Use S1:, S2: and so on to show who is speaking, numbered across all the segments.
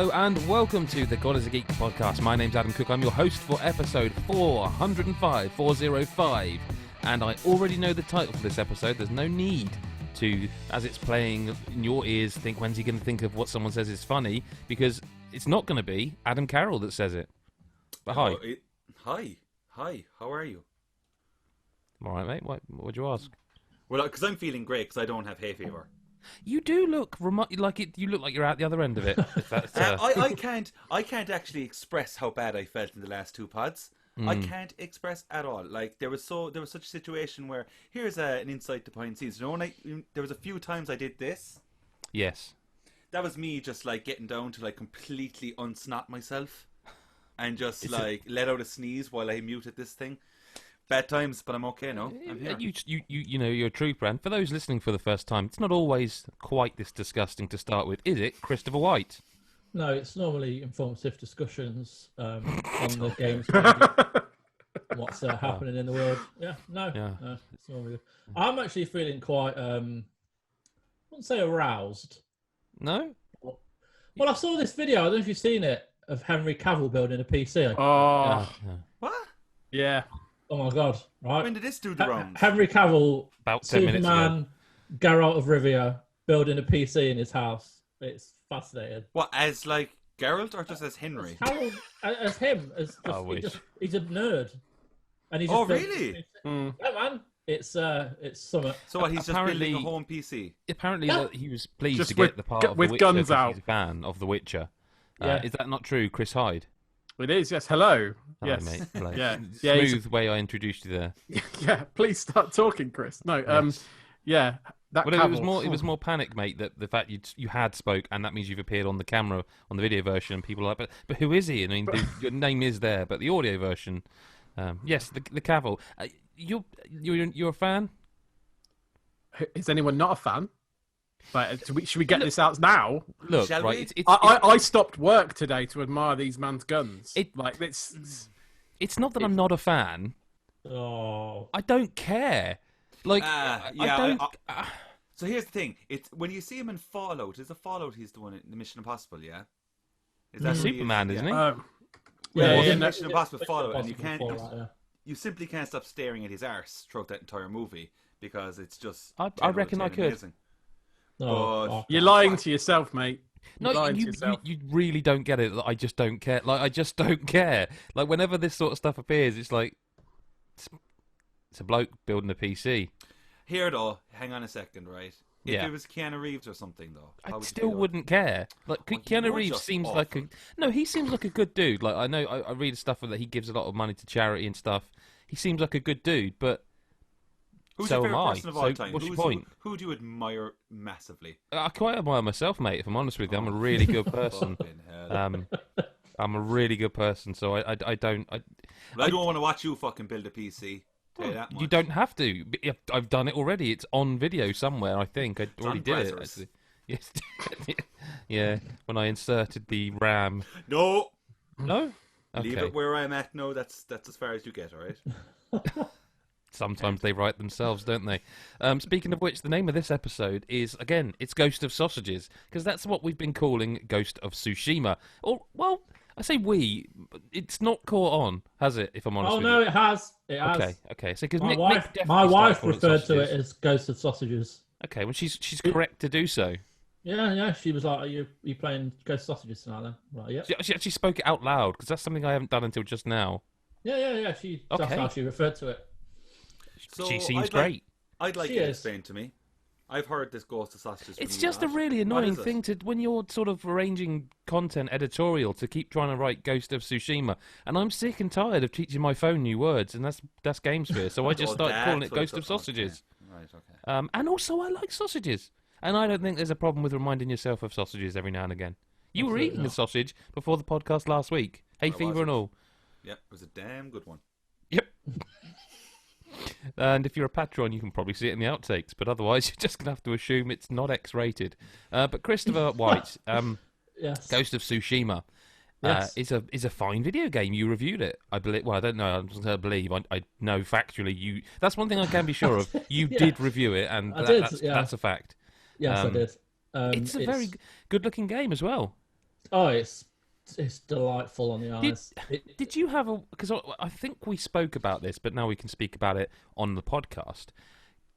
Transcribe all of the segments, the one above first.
S1: Hello and welcome to the God is a Geek podcast. My name's Adam Cook. I'm your host for episode 405, and I already know the title for this episode. There's no need to, as it's playing in your ears, think when's he going to think of what someone says is funny, because it's not going to be Adam Carroll that says it. But hi.
S2: Hi, how are you?
S1: I'm alright, mate. What would you ask?
S2: Well, because I'm feeling great because I don't have hay fever.
S1: You do look like it. You look like you're out the other end of it. If that's,
S2: I can't actually express how bad I felt in the last two pods. I can't express at all. Like there was such a situation where here's an insight to behind the scenes. You know, there was a few times I did this.
S1: Yes.
S2: That was me just like getting down to like completely unsnot myself, and just let out a sneeze while I muted this thing. Bad times, but I'm okay now. I'm here.
S1: You know, you're a trooper. And for those listening for the first time, it's not always quite this disgusting to start with, is it, Christopher White?
S3: No, it's normally informative discussions on the games. What's happening in the world? No, it's normally. I'm actually feeling quite, I wouldn't say aroused.
S1: No?
S3: Well, I saw this video, I don't know if you've seen it, of Henry Cavill building a PC.
S2: What?
S4: Yeah.
S3: Oh my god! Right.
S2: When did this do the rounds?
S3: Henry Cavill,
S1: about 10 minutes ago.
S3: Geralt of Rivia, building a PC in his house. It's fascinating.
S2: What, as like Geralt or just as Henry?
S3: As him. He's a nerd. And he's
S2: really?
S3: Yeah, man. It's summer.
S2: So what, he's just building a home PC?
S1: Apparently, he was pleased to get the part of
S4: with
S1: The Witcher
S4: guns out.
S1: He's a fan of The Witcher.
S3: Yeah.
S1: Is that not true, Chris Hyde?
S4: It is, yes. Hello.
S1: Hello,
S4: Yes.
S1: mate. Hello.
S4: Yeah.
S1: Smooth way I introduced you there.
S4: Yeah, please start talking, Chris. No,
S1: Yes.
S4: yeah. That
S1: Well,
S4: Cavill.
S1: it was more panic, mate, that the fact you had spoke, and that means you've appeared on the camera, on the video version, and people are like, but who is he? I mean, your name is there, but the audio version, yes, the Cavill. You're a fan?
S4: Is anyone not a fan? But should we get this out now?
S1: Look,
S2: Shall
S1: right,
S2: we?
S4: I stopped work today to admire these man's guns.
S1: It's not that I'm not a fan.
S3: Oh.
S1: I don't care. Like, I don't.
S2: So here's the thing: it's when you see him in Fallout. Is it Fallout? He's the one in the Mission Impossible, yeah. Is that who he
S1: Superman, isn't he?
S2: Yeah, Mission Impossible Fallout, and you can't.
S3: Fallout,
S2: You simply can't stop staring at his arse throughout that entire movie because it's just.
S1: I reckon I could.
S2: Amazing.
S3: No.
S4: You're lying to yourself, mate.
S1: No, you really don't get it. I just don't care. Like, I just don't care. Like, whenever this sort of stuff appears, it's like it's a bloke building a PC.
S2: Here, though, hang on a second, right? If
S1: Yeah.
S2: it was Keanu Reeves or something, though, how
S1: I
S2: would you
S1: still
S2: feel?
S1: wouldn't care. Like,
S2: Well,
S1: Keanu
S2: you're
S1: Reeves
S2: just
S1: seems
S2: awful.
S1: like he seems like a good dude. Like, I know I read stuff that he gives a lot of money to charity and stuff. He seems like a good dude, but
S2: Who's
S1: so
S2: your
S1: am
S2: favorite
S1: I.
S2: person of all
S1: So
S2: time?
S1: what's your point?
S2: Who do you admire massively?
S1: I quite admire myself, mate. If I'm honest with you, I'm a really good person.
S2: Fucking hell.
S1: I'm a really good person, so I don't.
S2: Well, I don't want to watch you fucking build a PC. Tell you that much.
S1: You don't have to. I've done it already. It's on video somewhere. I think I already
S2: on
S1: did it.
S2: Brazzers.
S1: Actually. Yes. Yeah. When I inserted the RAM.
S2: No.
S1: No. Okay.
S2: Leave it where I'm at. No, that's as far as you get. All right.
S1: Sometimes they write themselves, don't they? Speaking of which, the name of this episode is, again, it's Ghost of Sausages, because that's what we've been calling Ghost of Tsushima. Or, well, I say we, it's not caught on, has it, if I'm honest with you?
S3: No, it has. It has.
S1: Okay. So, because
S3: My
S1: Nick
S3: wife
S1: definitely
S3: referred
S1: started
S3: to
S1: calling
S3: it as Ghost of Sausages.
S1: Okay, well, she's correct to do so.
S3: Yeah. She was like, "Are you playing Ghost of Sausages tonight?" Then, right? Yeah.
S1: She actually spoke it out loud, because that's something I haven't done until just now.
S3: Yeah. That's
S1: Okay.
S3: how she referred to it.
S2: So
S1: She seems
S2: I'd
S1: great.
S2: I'd like
S3: She
S2: you to
S3: is.
S2: explain to me. I've heard this Ghost of Sausages.
S1: It's
S2: from
S1: just
S2: you
S1: a
S2: lot.
S1: really
S2: What
S1: annoying
S2: is it?
S1: thing to when you're sort of arranging content editorial to keep trying to write Ghost of Tsushima, and I'm sick and tired of teaching my phone new words, and that's GameSphere, so I just
S2: Oh,
S1: started calling
S2: that's
S1: it
S2: what
S1: Ghost of
S2: it's okay.
S1: Sausages.
S2: Right. Okay.
S1: And also, I like sausages, and I don't think there's a problem with reminding yourself of sausages every now and again. You were
S3: Absolutely
S1: eating a
S3: not.
S1: sausage before the podcast last week, hay fever
S2: wasn't.
S1: and all.
S2: Yep. It was a damn good one.
S1: Yep. And if you're a patron, you can probably see it in the outtakes, but otherwise, you're just gonna have to assume it's not X-rated. But Christopher White,
S3: Yes.
S1: Ghost of Tsushima.
S3: Yes.
S1: Is a fine video game. You reviewed it, I believe. Well, I don't know. I'm just going to believe. I know factually you. That's one thing I can be sure of. You
S3: Yeah.
S1: did review it, and
S3: I did,
S1: that's
S3: yeah.
S1: that's a fact.
S3: Yes, I did.
S1: It's a very good-looking game as well.
S3: Oh, it's delightful on the eyes.
S1: Did you have a? Because I think we spoke about this, but now we can speak about it on the podcast.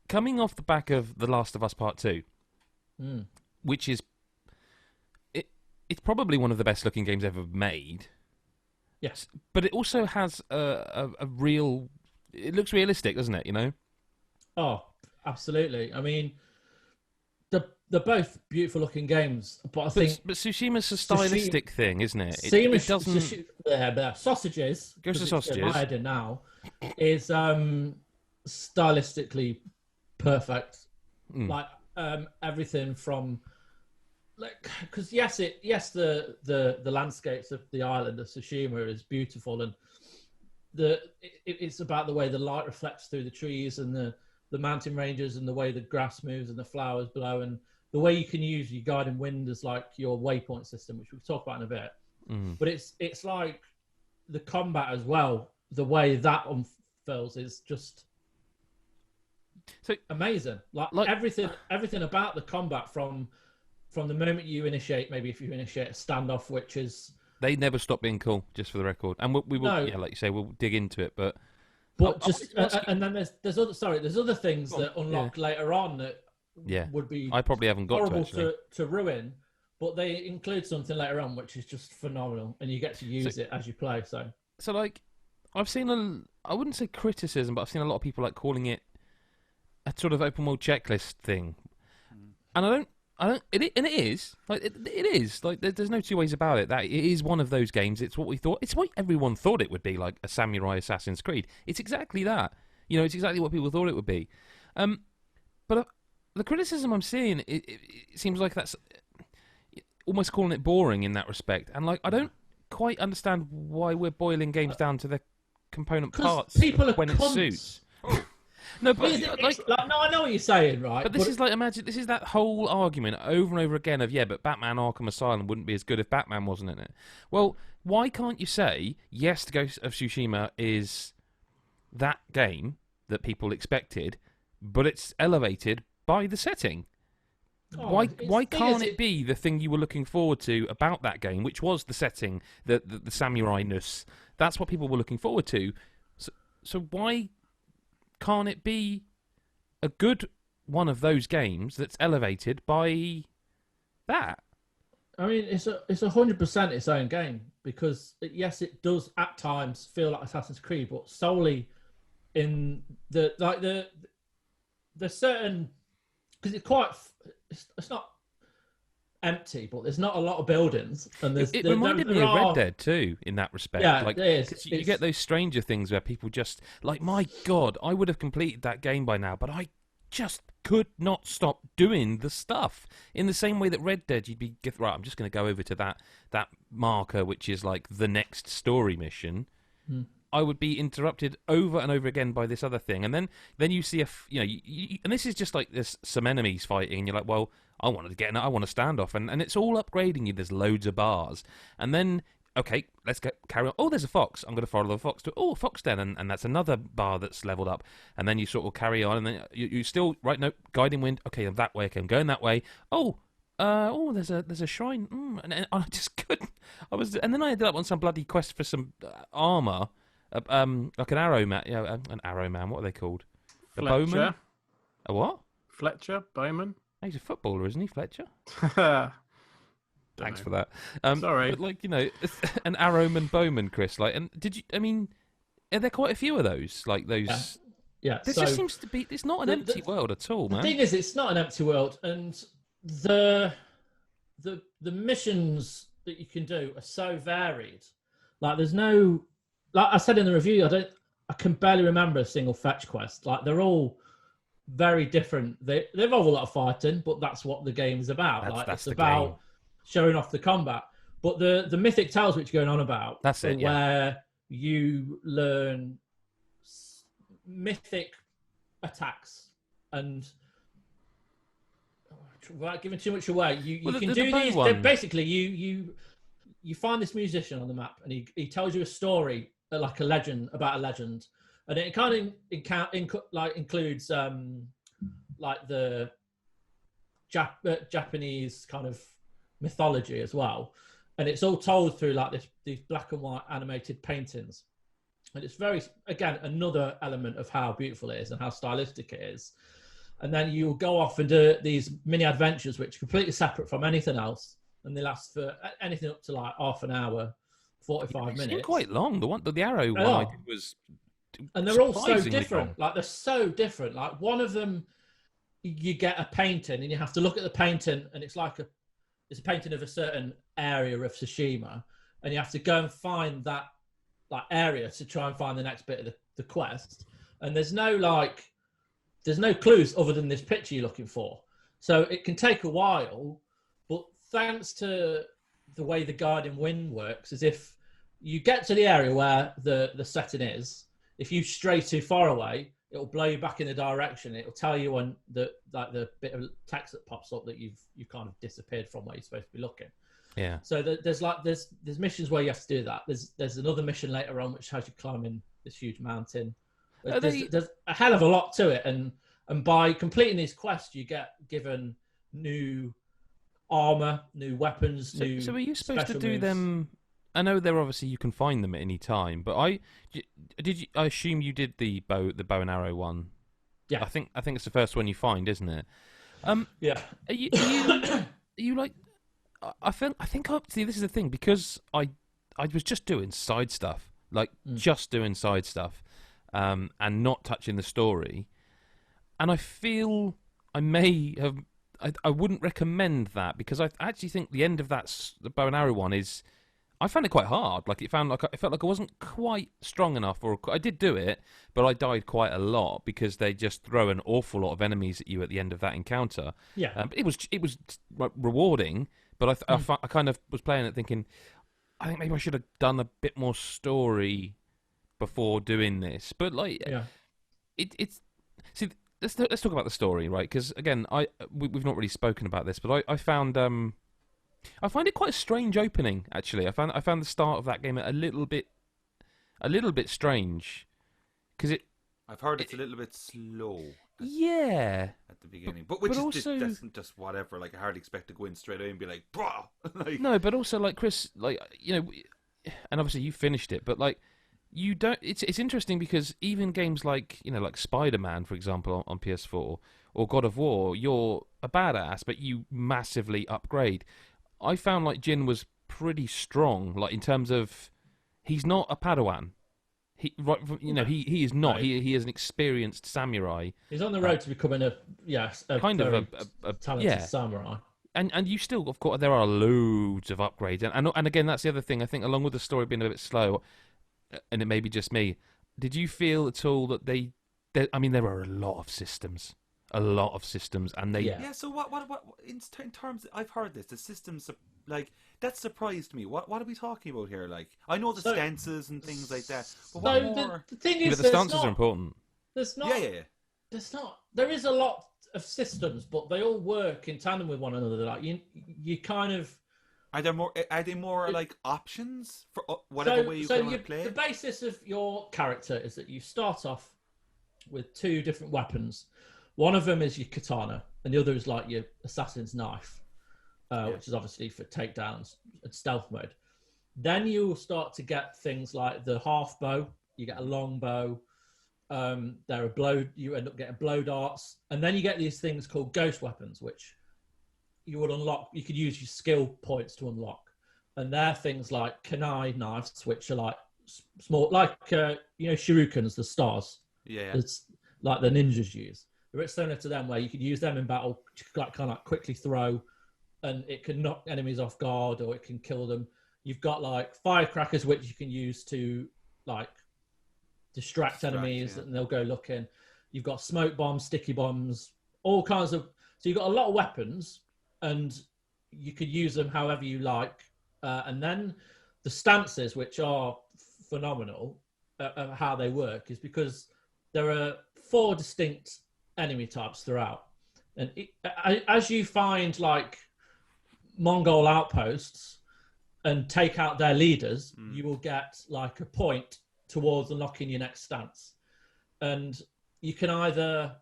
S1: Coming off the back of The Last of Us Part 2, which is it's probably one of the best looking games ever made.
S3: Yes,
S1: but it also has a real. It looks realistic, doesn't it? You know.
S3: Oh, absolutely. I mean, they're both beautiful looking games, but
S1: Tsushima's a stylistic thing, isn't it?
S3: It
S1: doesn't.
S3: Sausages.
S1: Goes to sausages.
S3: My head in now is stylistically perfect. Like everything from because the landscapes of the island of Tsushima is beautiful, and it's about the way the light reflects through the trees and the mountain ranges and the way the grass moves and the flowers blow and the way you can use your guiding wind as like your waypoint system, which we'll talk about in a bit. But it's like the combat as well. The way that unfolds is just amazing. Like everything about the combat from the moment you initiate, maybe if you initiate a standoff, which is
S1: they never stop being cool. Just for the record, and we will, like you say, we'll dig into it, but.
S3: And then there's other things that unlock later on that would be
S1: I probably haven't got
S3: horrible to ruin, but they include something later on which is just phenomenal, and you get to use it as you play. So
S1: like I've seen I wouldn't say criticism, but I've seen a lot of people like calling it a sort of open world checklist thing, and I don't. It is like it is like there's no two ways about it. That it is one of those games. It's what we thought. It's what everyone thought it would be, like a samurai Assassin's Creed. It's exactly that. You know, it's exactly what people thought it would be. But the criticism I'm seeing, it seems like that's almost calling it boring in that respect. And like I don't quite understand why we're boiling games down to the component parts when it suits. No, but
S3: no, I know what you're saying, right?
S1: But this is like imagine this is that whole argument over and over again of but Batman Arkham Asylum wouldn't be as good if Batman wasn't in it. Well, why can't you say yes? The Ghost of Tsushima is that game that people expected, but it's elevated by the setting. Why can't it be the thing you were looking forward to about that game, which was the setting, the samurai-ness? That's what people were looking forward to. So why can't it be a good one of those games that's elevated by that?
S3: I mean, it's 100% its own game because yes, it does at times feel like Assassin's Creed, but solely in the certain because it's not empty, but there's not a lot of buildings, and
S1: it reminded me of Red Dead too in that respect.
S3: Yeah,
S1: like
S3: it is.
S1: You get those stranger things where people just like, my God, I would have completed that game by now, but I just could not stop doing the stuff. In the same way that Red Dead, you'd be right. I'm just going to go over to that marker, which is like the next story mission. I would be interrupted over and over again by this other thing, and then you see and this is just like there's some enemies fighting, and you're like, well, I wanted to get in it, I want to stand off, and it's all upgrading you. There's loads of bars, and then okay, let's carry on. Oh, there's a fox. I'm going to follow the fox to a fox den, and that's another bar that's leveled up, and then you sort of carry on, and then you still no guiding wind. Okay, that way. Okay, I'm going that way. There's a shrine, and I just couldn't. And then I ended up on some bloody quest for some armor. Like an arrow man, an arrow man. What are they called? A bowman? A what?
S4: Fletcher, bowman.
S1: He's a footballer, isn't he, Fletcher? Thanks for that.
S4: Sorry,
S1: but like an arrowman, bowman, Chris. Like, and did you? I mean, are there quite a few of those? Like those?
S3: Yeah.
S1: There just seems to be. It's not an empty world at all, man.
S3: The thing is, it's not an empty world, and the missions that you can do are so varied. Like, there's no. Like I said in the review, I can barely remember a single fetch quest. Like, they're all very different. They involve a lot of fighting, but that's what the game is about. It's about game. Showing off the combat. But the mythic tales which you're going on about,
S1: that's it,
S3: where you learn mythic attacks and without giving too much away, you can do these. Basically, you find this musician on the map, and he tells you a story. Like a legend about a legend, and it kind of includes like the Japanese kind of mythology as well. and it's all told through like these black and white animated paintings. And it's very, again, another element of how beautiful it is and how stylistic it is. And then you'll go off and do these mini adventures, which are completely separate from anything else. And they last for anything up to like half an hour, 45 minutes.
S1: Quite long. The arrow one I did was,
S3: and they're all so
S1: surprisingly
S3: different.
S1: long.
S3: Like they're so different. Like one of them, you get a painting and you have to look at the painting, and it's a painting of a certain area of Tsushima, and you have to go and find that like area to try and find the next bit of the quest. And there's no clues other than this picture you're looking for. So it can take a while, but thanks to the way the guiding wind works, is if you get to the area where the setting is, if you stray too far away, it'll blow you back in the direction. It'll tell you on the bit of text that pops up that you've kind of disappeared from where you're supposed to be looking.
S1: Yeah.
S3: So there's missions where you have to do that. There's another mission later on which has you climbing this huge mountain. There's a hell of a lot to it, and by completing these quests, you get given new armor, new weapons,
S1: So are you supposed to do
S3: moves.
S1: them? I know they're obviously you can find them at any time, but I assume you did the bow and arrow one.
S3: Yeah.
S1: I think it's the first one you find, isn't it?
S3: Yeah.
S1: Are you like? I think see, this is the thing, because I was just doing side stuff, just doing side stuff, and not touching the story, and I feel I may have. I wouldn't recommend that, because I actually think the end of the bow and arrow one is. I found it quite hard. It felt like I wasn't quite strong enough, or I did do it, but I died quite a lot because they just throw an awful lot of enemies at you at the end of that encounter.
S3: Yeah.
S1: But it was rewarding, but I kind of was playing it thinking, I think maybe I should have done a bit more story before doing this. But it's see. Let's talk about the story, right? Because again, we've not really spoken about this, but I found I find it quite a strange opening. Actually, I found the start of that game a little bit strange, because
S2: I've heard it's a little bit slow.
S1: Yeah.
S2: At the beginning, but also just whatever. I hardly expect to go in straight away and be like, "Bruh."
S1: No, but also Chris, and obviously you finished it, but you don't. It's interesting because even games like Spider-Man, for example, on PS4, or God of War, you're a badass, but you massively upgrade. I found Jin was pretty strong, in terms of he's not a Padawan. He is not.
S3: Right.
S1: He is an experienced samurai.
S3: He's on the road to becoming a talented samurai.
S1: And you still, of course, there are loads of upgrades, and again, that's the other thing. I think, along with the story being a bit slow, and it may be just me. Did you feel at all that there are a lot of systems, and they
S2: yeah. So what in terms? I've heard this. The systems that surprised me. What are we talking about here? I know the stances and things like that. But what more?
S3: The thing is,
S1: the stances are important.
S3: There's not.
S2: Yeah.
S3: There's not. There is a lot of systems, but they all work in tandem with one another. You kind of.
S2: Are they more options for whatever way you want to play?
S3: The basis of your character is that you start off with two different weapons. One of them is your katana, and the other is your assassin's knife, which is obviously for takedowns and stealth mode. Then you'll start to get things like the half bow. You get a long bow. You end up getting blow darts, and then you get these things called ghost weapons, which you would unlock. You could use your skill points to unlock, and they're things like kunai knives, which are small, shurikens, the stars.
S2: Yeah.
S3: It's like the ninjas use. They're a bit similar to them, where you could use them in battle, kind of quickly throw, and it can knock enemies off guard, or it can kill them. You've got firecrackers, which you can use to distract enemies, and they'll go looking. You've got smoke bombs, sticky bombs, all kinds of. So you've got a lot of weapons, and you could use them however you like. And then the stances, which are phenomenal, how they work, is because there are 4 distinct enemy types throughout. And as you find Mongol outposts and take out their leaders, you will get a point towards unlocking your next stance. And you can either...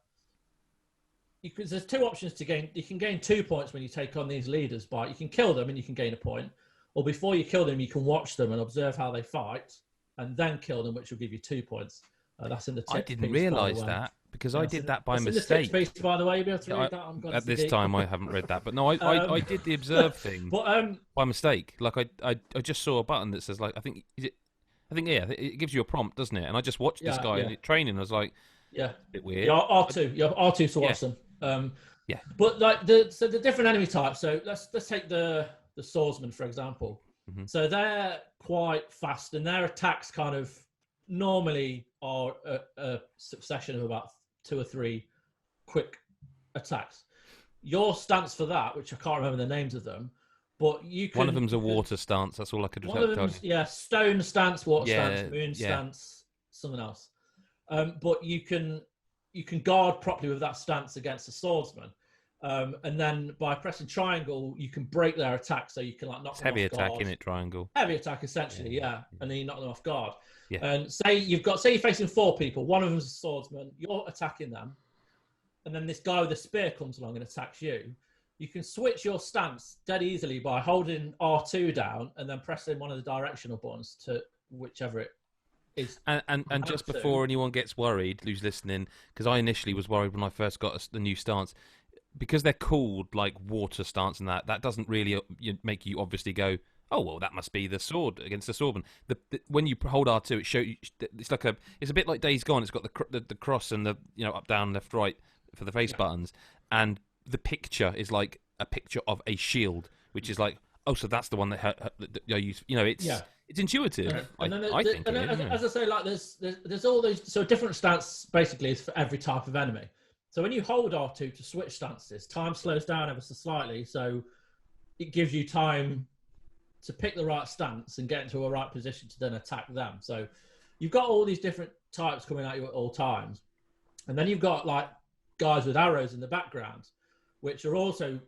S3: there's 2 options to gain. You can gain 2 points when you take on these leaders. You can kill them and you can gain a point. or before you kill them, you can watch them and observe how they fight, and then kill them, which will give you 2 points. That's in the tips
S1: I
S3: piece,
S1: didn't realise that because I did that by
S3: it's
S1: mistake.
S3: In the tips piece, by the way, you'll be able to read that.
S1: At this time, I haven't read that, but no, I did the observe thing by mistake. Like I just saw a button that says like it gives you a prompt, doesn't it? And I just watched this guy in training. I was like, a bit weird.
S3: Yeah, R2. You have R2 to watch them. But like the different enemy types. So let's take the swordsman for example. Mm-hmm. So they're quite fast, and their attacks kind of normally are a succession of about 2 or 3 quick attacks. Your stance for that, which I can't remember the names of them, but you can...
S1: One of them's a water stance, that's all I could tell you.
S3: Yeah, stone stance, water stance, moon stance, something else. But you can guard properly with that stance against a swordsman. And then by pressing triangle, you can break their attack, so you can like knock them
S1: heavy
S3: off
S1: attack,
S3: guard.
S1: innit, triangle?
S3: Heavy attack, essentially, yeah. And then you knock them off guard.
S1: Yeah.
S3: And say you're facing 4 people, one of them's a swordsman, you're attacking them, and then this guy with a spear comes along and attacks you. You can switch your stance dead easily by holding R2 down and then pressing one of the directional buttons to whichever it is.
S1: And just before anyone gets worried, who's listening, because I initially was worried when I first got the new stance, because they're called like water stance and that doesn't really make you obviously go, oh well, that must be the sword against the swordman. When you hold R2, it shows you, it's a bit like Days Gone. It's got the cross and the up, down, left, right for the face buttons, and the picture is like a picture of a shield, which is like, oh, so that's the one that I use. It's intuitive. I think.
S3: As I say, like there's all those different stance basically is for every type of enemy. So when you hold R2 to switch stances, time slows down ever so slightly, so it gives you time to pick the right stance and get into a right position to then attack them. So you've got all these different types coming at you at all times. And then you've got like guys with arrows in the background, which are also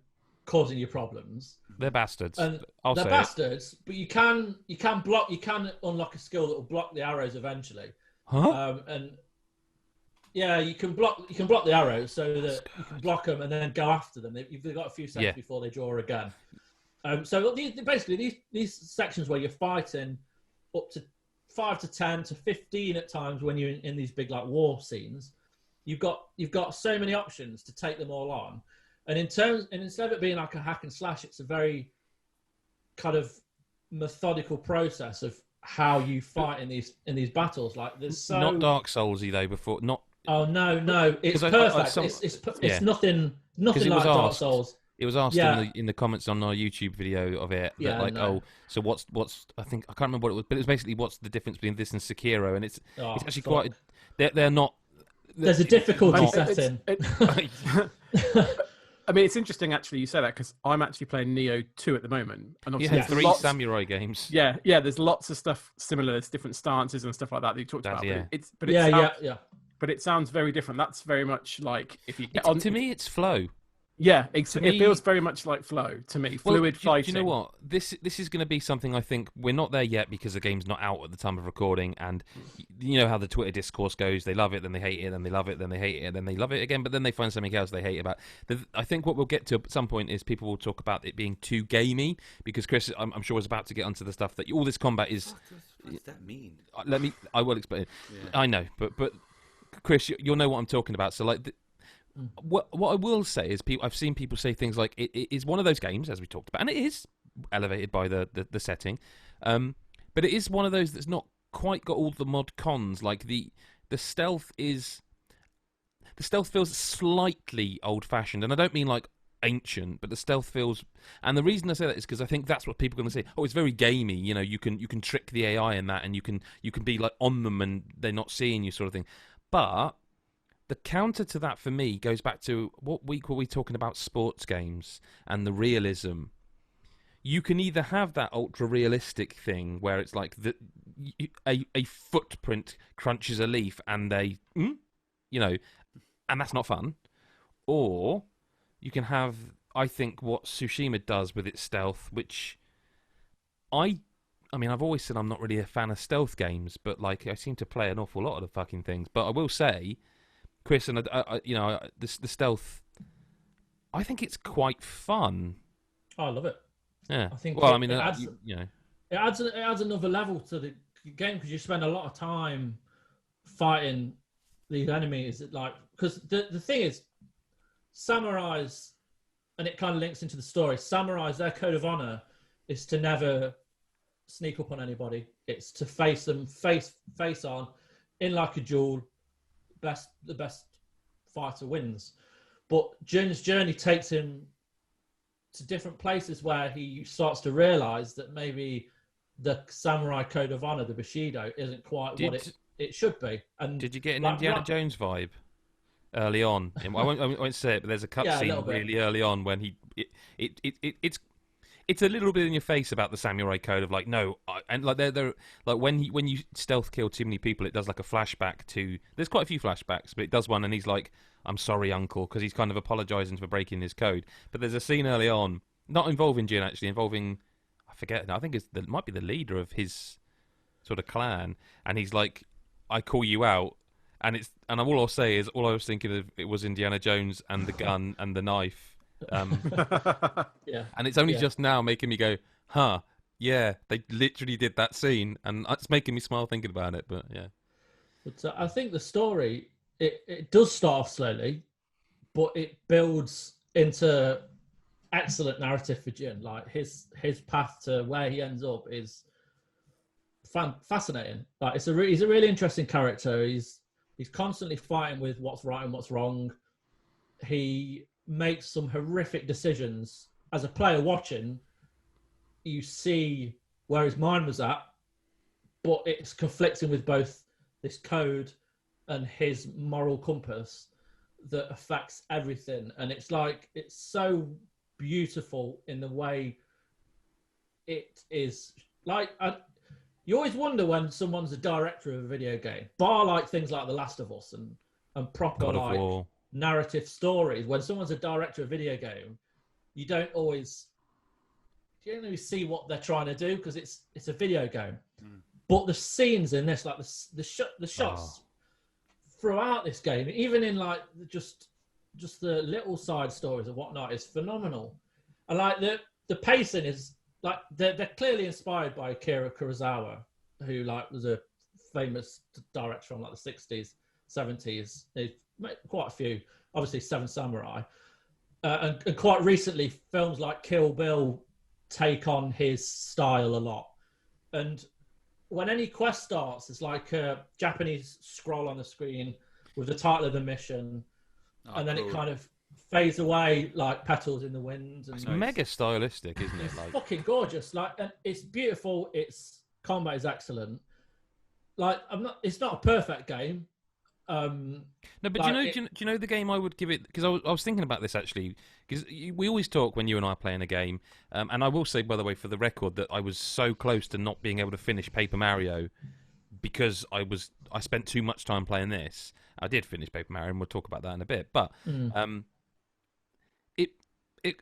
S3: causing you problems.
S1: They're bastards.
S3: And they're bastards, but you can unlock a skill that will block the arrows eventually.
S1: Huh?
S3: Yeah, you can block the arrows so that you can block them and then go after them. You've got a few seconds before they draw again. So these sections where you're fighting up to 5 to 10 to 15 at times when you're in these big like war scenes, you've got so many options to take them all on. And instead of it being like a hack and slash, it's a very kind of methodical process of how you fight in these battles. Like there's
S1: not Dark Soulsy though. Before not.
S3: Oh no! It's perfect. It's nothing like Dark Souls.
S1: It was asked in the comments on our YouTube video of it. So what's I can't remember what it was, but it was basically what's the difference between this and Sekiro, and it's actually quite. They're not.
S3: There's a difficulty setting.
S4: I mean, it's interesting actually you say that because I'm actually playing Nioh 2 at the moment, and obviously
S1: three samurai games.
S4: Yeah. There's lots of stuff similar. There's different stances and stuff like that you talked about. But it sounds very different. That's very much like if you get on.
S1: To me, it's flow.
S4: Yeah, it feels very much like flow to me. Fluid fighting.
S1: Do you know what? This is going to be something I think we're not there yet because the game's not out at the time of recording, and you know how the Twitter discourse goes. They love it, then they hate it, then they love it, then they hate it, and then they love it again, but then they find something else they hate about. I think what we'll get to at some point is people will talk about it being too gamey, because Chris, I'm sure, is about to get onto the stuff that all this combat is.
S2: What does that mean?
S1: I will explain. Yeah. I know, but Chris, you'll know what I'm talking about. So like. What I will say is, I've seen people say things like it is one of those games, as we talked about, and it is elevated by the setting, but it is one of those that's not quite got all the mod cons. Like the stealth feels slightly old fashioned, and I don't mean like ancient, but the stealth feels. And the reason I say that is because I think that's what people are going to say. Oh, it's very gamey. You know, you can trick the AI in that, and you can be like on them, and they're not seeing you, sort of thing. But the counter to that for me goes back to what week were we talking about sports games and the realism. You can either have that ultra realistic thing where it's like a footprint crunches a leaf and and that's not fun, or you can have, I think, what Tsushima does with its stealth, which I mean, I've always said I'm not really a fan of stealth games, but like I seem to play an awful lot of the fucking things. But I will say, Chris, and the stealth, I think it's quite fun.
S3: Oh, I love it.
S1: Yeah.
S3: I think.
S1: Well,
S3: it adds,
S1: you know,
S3: it adds another level to the game because you spend a lot of time fighting these enemies. Like, because the thing is, samurais, and it kind of links into the story. Samurais, their code of honor is to never sneak up on anybody. It's to face them face on in like a duel. The best fighter wins. But Jin's journey takes him to different places where he starts to realize that maybe the samurai code of honor, the Bushido, isn't quite what it should be. And
S1: did you get an Indiana Jones vibe early on? I won't say it, but there's a cutscene really early on when it's a little bit in your face about the samurai code of like no, and like they're like when you stealth kill too many people, it does like a flashback to. There's quite a few flashbacks, but it does one, and he's like, "I'm sorry, Uncle," because he's kind of apologizing for breaking his code. But there's a scene early on, not involving Jin actually, involving I forget. I think it might be the leader of his sort of clan, and he's like, "I call you out." And all I'll say is all I was thinking of it was Indiana Jones and the gun and the knife.
S3: Yeah,
S1: and it's only just now making me go, huh? Yeah, they literally did that scene, and it's making me smile thinking about it. But yeah,
S3: but I think the story it does start off slowly, but it builds into excellent narrative for Jin. Like his path to where he ends up is fascinating. Like he's a really interesting character. He's constantly fighting with what's right and what's wrong. He makes some horrific decisions. As a player watching, you see where his mind was at, but it's conflicting with both this code and his moral compass that affects everything. And it's so beautiful in the way it is. Like, you always wonder when someone's a director of a video game, bar like things like The Last of Us and proper like narrative stories. When someone's a director of a video game, you don't always see what they're trying to do because it's a video game. But the scenes in this, like the shots throughout this game, even in like just the little side stories and whatnot, is phenomenal. And like the pacing is like they're clearly inspired by Akira Kurosawa, who like was a famous director from like the 60s, 70s. They've made quite a few, obviously Seven Samurai, and quite recently films like Kill Bill take on his style a lot. And when any quest starts, it's like a Japanese scroll on the screen with the title of the mission, and then it kind of fades away like petals in the wind. And
S1: it's mega stylistic, isn't it?
S3: Like fucking gorgeous. Like, and it's beautiful. Its combat is excellent. Like, it's not a perfect game.
S1: No, but like, do you know the game I would give it? Because I was thinking about this actually. Because we always talk when you and I are playing a game, and I will say, by the way, for the record, that I was so close to not being able to finish Paper Mario because I spent too much time playing this. I did finish Paper Mario, and we'll talk about that in a bit. But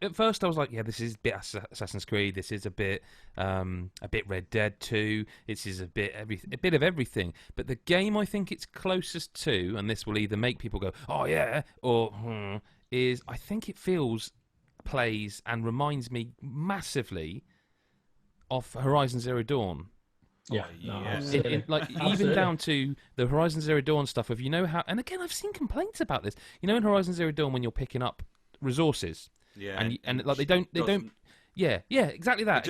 S1: at first I was like, yeah, this is a bit Assassin's Creed. This is a bit Red Dead 2. This is a bit of everything. But the game I think it's closest to, and this will either make people go, oh yeah, or is I think it plays and reminds me massively of Horizon Zero Dawn.
S3: Yeah,
S1: Even down to the Horizon Zero Dawn stuff of how, and again I've seen complaints about this. In Horizon Zero Dawn when you're picking up resources, and like they don't, exactly that,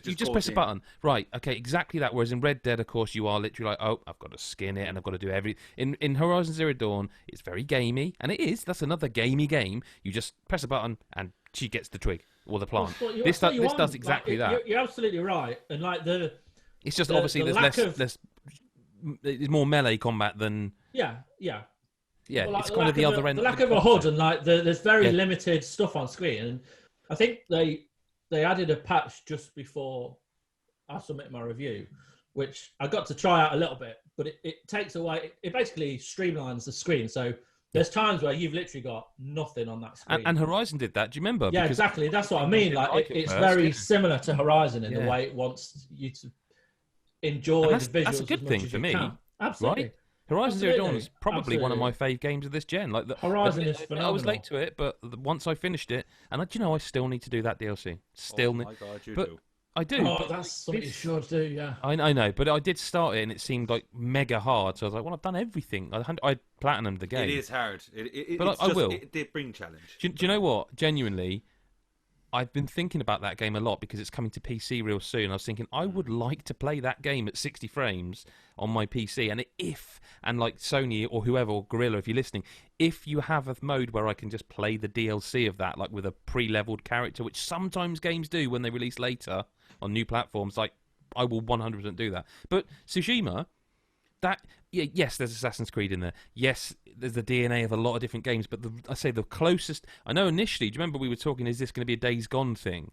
S1: you just press a button, right? Okay, exactly that. Whereas in Red Dead, of course, you are literally like, oh, I've got to skin it and I've got to do in Horizon Zero Dawn, it's very gamey, and that's another gamey game. You just press a button and she gets the twig or the plant. This does exactly that.
S3: You're absolutely right, and like
S1: it's just obviously there's it's more melee combat than
S3: yeah.
S1: Yeah,
S3: well,
S1: it's kind of the other end.
S3: The lack of a HUD and like there's very limited stuff on screen, and I think they added a patch just before I submit my review, which I got to try out a little bit, but it takes away. It basically streamlines the screen, so there's times where you've literally got nothing on that screen.
S1: And Horizon did that. Do you remember?
S3: Yeah, exactly. That's what I mean. Like it's very similar to Horizon in the way it wants you to enjoy the visuals.
S1: That's a good thing for me.
S3: Absolutely.
S1: Right? Horizon Zero Dawn is probably one of my fave games of this gen. Like
S3: Horizon is phenomenal.
S1: I was late to it, but once I finished it, and I still need to do that DLC. Still,
S2: oh my god, you do.
S1: I do.
S3: Oh, that's something you should do, yeah.
S1: I know, but I did start it, and it seemed like mega hard. So I was like, well, I've done everything. I platinumed the game.
S2: It is hard.
S1: But I will.
S2: They bring challenge.
S1: Do you know what? Genuinely, I've been thinking about that game a lot because it's coming to PC real soon. I was thinking I would like to play that game at 60 frames on my PC. And like Sony or whoever, or Guerrilla, if you're listening, if you have a mode where I can just play the DLC of that, like with a pre-leveled character, which sometimes games do when they release later on new platforms, like I will 100% do that. But Tsushima, yes, there's Assassin's Creed in there. Yes, there's the DNA of a lot of different games. But I say the closest. I know initially. Do you remember we were talking? Is this going to be a Days Gone thing?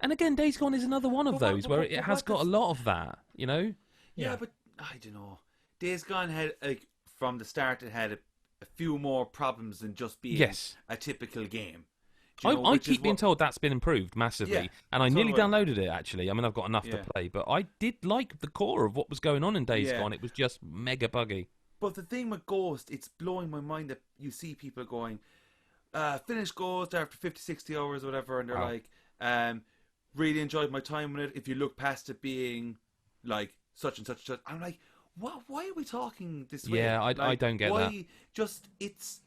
S1: And again, Days Gone is another one of those where it has got a lot of that. You know?
S2: Yeah, but I don't know. Days Gone had from the start. It had a few more problems than just being a typical game.
S1: I keep being told that's been improved massively, and I nearly downloaded it, actually. I mean, I've got enough to play, but I did like the core of what was going on in Days Gone. It was just mega buggy.
S2: But the thing with Ghost, it's blowing my mind that you see people going, finish Ghost after 50, 60 hours or whatever, and they're like, really enjoyed my time with it. If you look past it being like such and such, I'm like, what? Why are we talking this way?
S1: Yeah, I don't get that.
S2: Just it's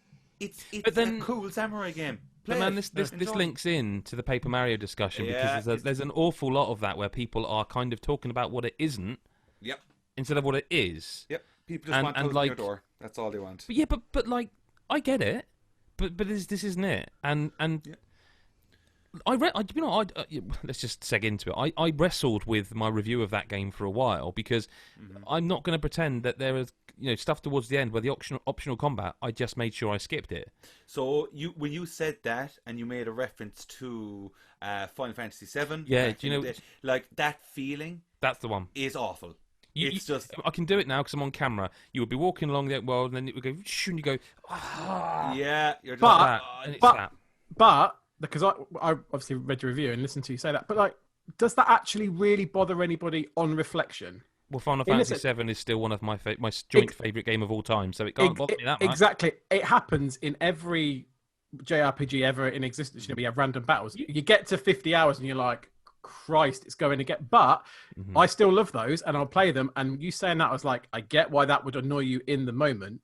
S2: a cool samurai game.
S1: But man, this links in to the Paper Mario discussion because there's an awful lot of that where people are kind of talking about what it isn't, instead of what it is.
S2: Yep, people just want to open your door. That's all they want.
S1: But yeah, but like I get it, but this isn't it. And let's just seg into it. I wrestled with my review of that game for a while because I'm not going to pretend that there is stuff towards the end where the optional combat, I just made sure I skipped it.
S2: So when you said that and you made a reference to Final Fantasy VII,
S1: do you know
S2: like that feeling?
S1: That's the one.
S2: Is awful.
S1: I can do it now because I'm on camera. You would be walking along the world and then it would go shoo, and you go
S2: yeah, you're just
S1: like that.
S4: But because I obviously read your review and listened to you say that, but like, does that actually really bother anybody on reflection?
S1: Well, Final Fantasy VII is still one of my joint favourite game of all time, so it can't bother me that much.
S4: Exactly. It happens in every JRPG ever in existence. We have random battles. You get to 50 hours and you're like, Christ, it's going to get... But I still love those and I'll play them. And you saying that, I was like, I get why that would annoy you in the moment,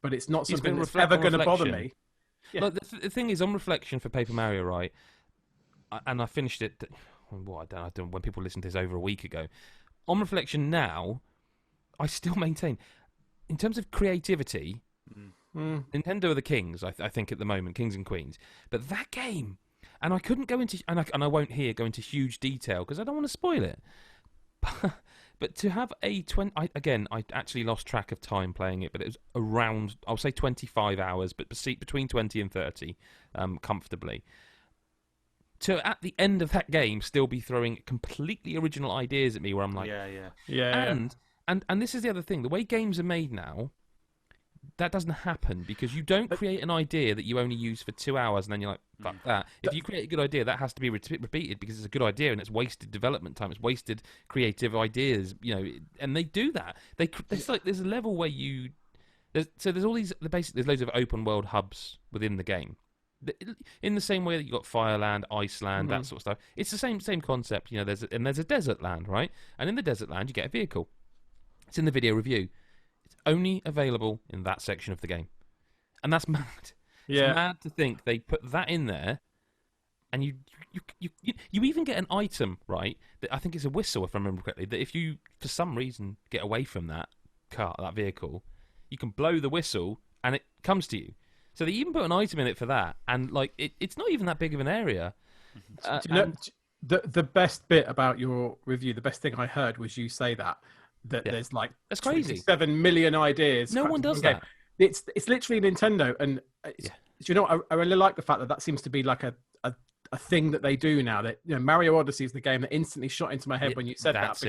S4: but it's not something that's ever going to bother me.
S1: Yeah. Like, the thing is, on reflection for Paper Mario, right, and I finished it... Well, I don't know when people listened to this over a week ago. On reflection now, I still maintain, in terms of creativity, Nintendo are the kings, I think, at the moment, kings and queens. But that game, and I couldn't go into, and I won't here go into huge detail because I don't want to spoil it. But to have a 20, I actually lost track of time playing it, but it was around, I'll say 25 hours, but between 20 and 30, comfortably. To, at the end of that game, still be throwing completely original ideas at me where I'm like...
S4: Yeah.
S1: And this is the other thing. The way games are made now, that doesn't happen because you don't create an idea that you only use for 2 hours and then you're like, fuck that. If you create a good idea, that has to be repeated because it's a good idea and it's wasted development time. It's wasted creative ideas, and they do that. There's a level where there's all these... There's loads of open world hubs within the game. In the same way that you got Fireland, Iceland, that sort of stuff, it's the same concept. There's a desert land, right? And in the desert land, you get a vehicle. It's in the video review. It's only available in that section of the game, and that's mad.
S4: Yeah.
S1: It's mad to think they put that in there, and you even get an item, right? That I think it's a whistle, if I remember correctly. That if you for some reason get away from that vehicle, you can blow the whistle, and it comes to you. So they even put an item in it for that, and like it's not even that big of an area.
S4: The best bit about your review, the best thing I heard was you say that there's like
S1: that's crazy
S4: 7 million ideas.
S1: No one does that.
S4: It's literally Nintendo, and I really like the fact that seems to be like a thing that they do now. That Mario Odyssey is the game that instantly shot into my head when you said that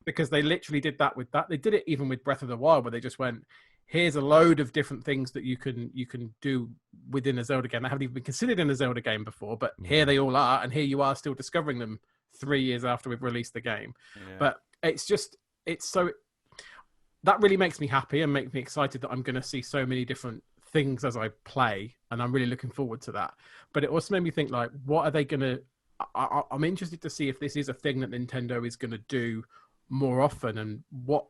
S4: because they literally did that with that. They did it even with Breath of the Wild, where they just went, here's a load of different things that you can do within a Zelda game that haven't even been considered in a Zelda game before, but here they all are, and here you are still discovering them 3 years after we've released the game. Yeah. But it's that really makes me happy and makes me excited that I'm going to see so many different things as I play, and I'm really looking forward to that. But it also made me think, like, what are they going to... I'm interested to see if this is a thing that Nintendo is going to do more often, and what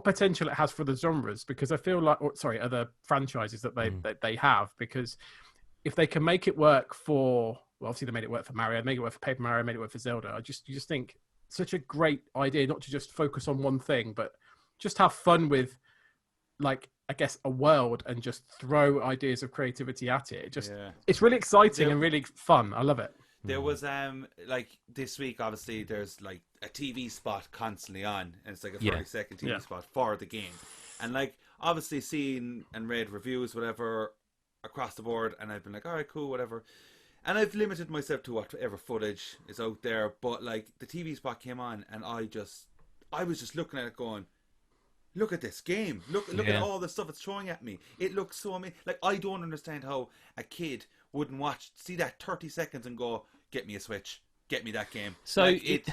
S4: potential it has for the genres, because I feel like, other franchises that they have, because if they can make it work for, well, obviously they made it work for Mario, made it work for Paper Mario, made it work for Zelda. You just think such a great idea, not to just focus on one thing, but just have fun with, like, I guess, a world and just throw ideas of creativity at it. It's really exciting and really fun. I love it.
S2: There was like this week, obviously there's like a TV spot constantly on, and it's like a 30-second TV spot for the game, and like obviously seen and read reviews whatever across the board, and I've been like, all right, cool, whatever, and I've limited myself to whatever footage is out there. But like the TV spot came on, and I was just looking at it going, look at this game, look at all the stuff it's showing at me. It looks so amazing. Like, I don't understand how a kid wouldn't see that 30 seconds and go, get me a Switch, get me that game.
S1: So
S2: like,
S1: it's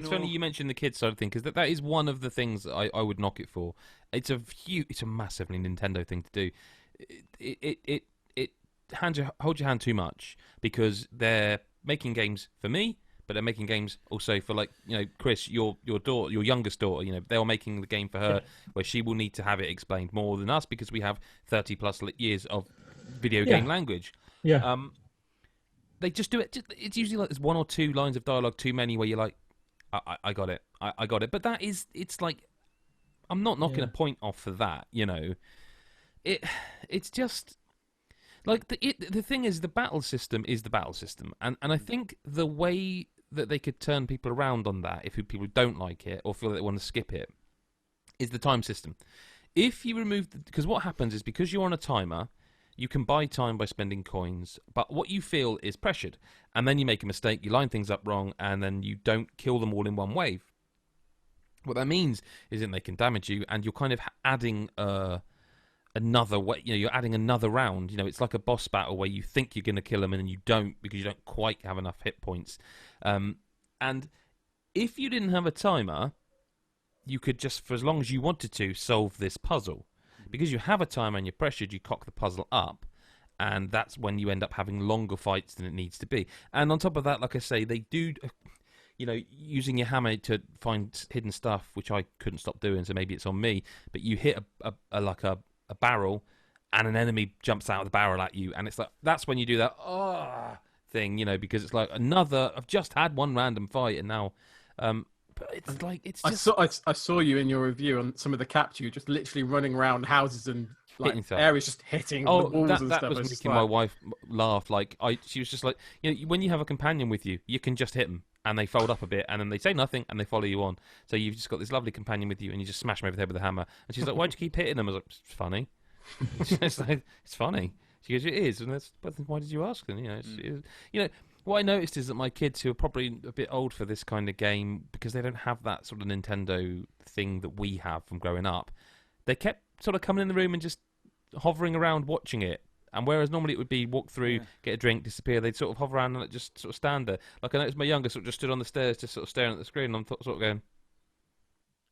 S1: funny you mentioned the kids side of thing, because that is one of the things I would knock it for. It's a massively Nintendo thing to do. It holds your hand too much, because they're making games for me, but they're making games also for, like, you know, Chris, your daughter, your youngest daughter. You know, they're making the game for her, where she will need to have it explained more than us, because we have 30 plus years of video game language.
S3: Yeah.
S1: They just do it. It's usually like there's one or two lines of dialogue too many where you're like, I got it. I got it. But it's like, I'm not knocking a point off for that, you know. It's just like the thing is, the battle system is the battle system, and I think the way that they could turn people around on that, if people don't like it or feel that they want to skip it, is the time system. If you remove because what happens is, because you're on a timer, you can buy time by spending coins, but what you feel is pressured, and then you make a mistake, you line things up wrong, and then you don't kill them all in one wave. What that means is that they can damage you, and you're kind of adding another way. You know, you're adding another round. You know, it's like a boss battle where you think you're going to kill them, and then you don't, because you don't quite have enough hit points. And if you didn't have a timer, you could just, for as long as you wanted to, solve this puzzle. Because you have a timer and you're pressured, you cock the puzzle up, and that's when you end up having longer fights than it needs to be. And on top of that, like I say, they do, you know, using your hammer to find hidden stuff, which I couldn't stop doing, so maybe it's on me, but you hit a barrel, and an enemy jumps out of the barrel at you, and it's like, that's when you do that thing, you know, because it's like I've just had one random fight, and now... But it's like, it's just...
S4: I saw you in your review on some of the capture, you just literally running around houses and like areas, just hitting the walls and stuff.
S1: That was making my wife laugh. Like, she was just like, you know, when you have a companion with you, you can just hit them, and they fold up a bit, and then they say nothing, and they follow you on. So you've just got this lovely companion with you, and you just smash them over the head with a hammer. And she's like, why'd you keep hitting them? I was like, it's funny. It's like, it's funny. She goes, it is. And that's, but why did you ask them? You know, you know, what I noticed is that my kids, who are probably a bit old for this kind of game, because they don't have that sort of Nintendo thing that we have from growing up, they kept sort of coming in the room and just hovering around watching it. And whereas normally it would be walk through, get a drink, disappear, they'd sort of hover around and just sort of stand there. Like, I noticed my youngest sort of just stood on the stairs, just sort of staring at the screen, and I'm sort of going...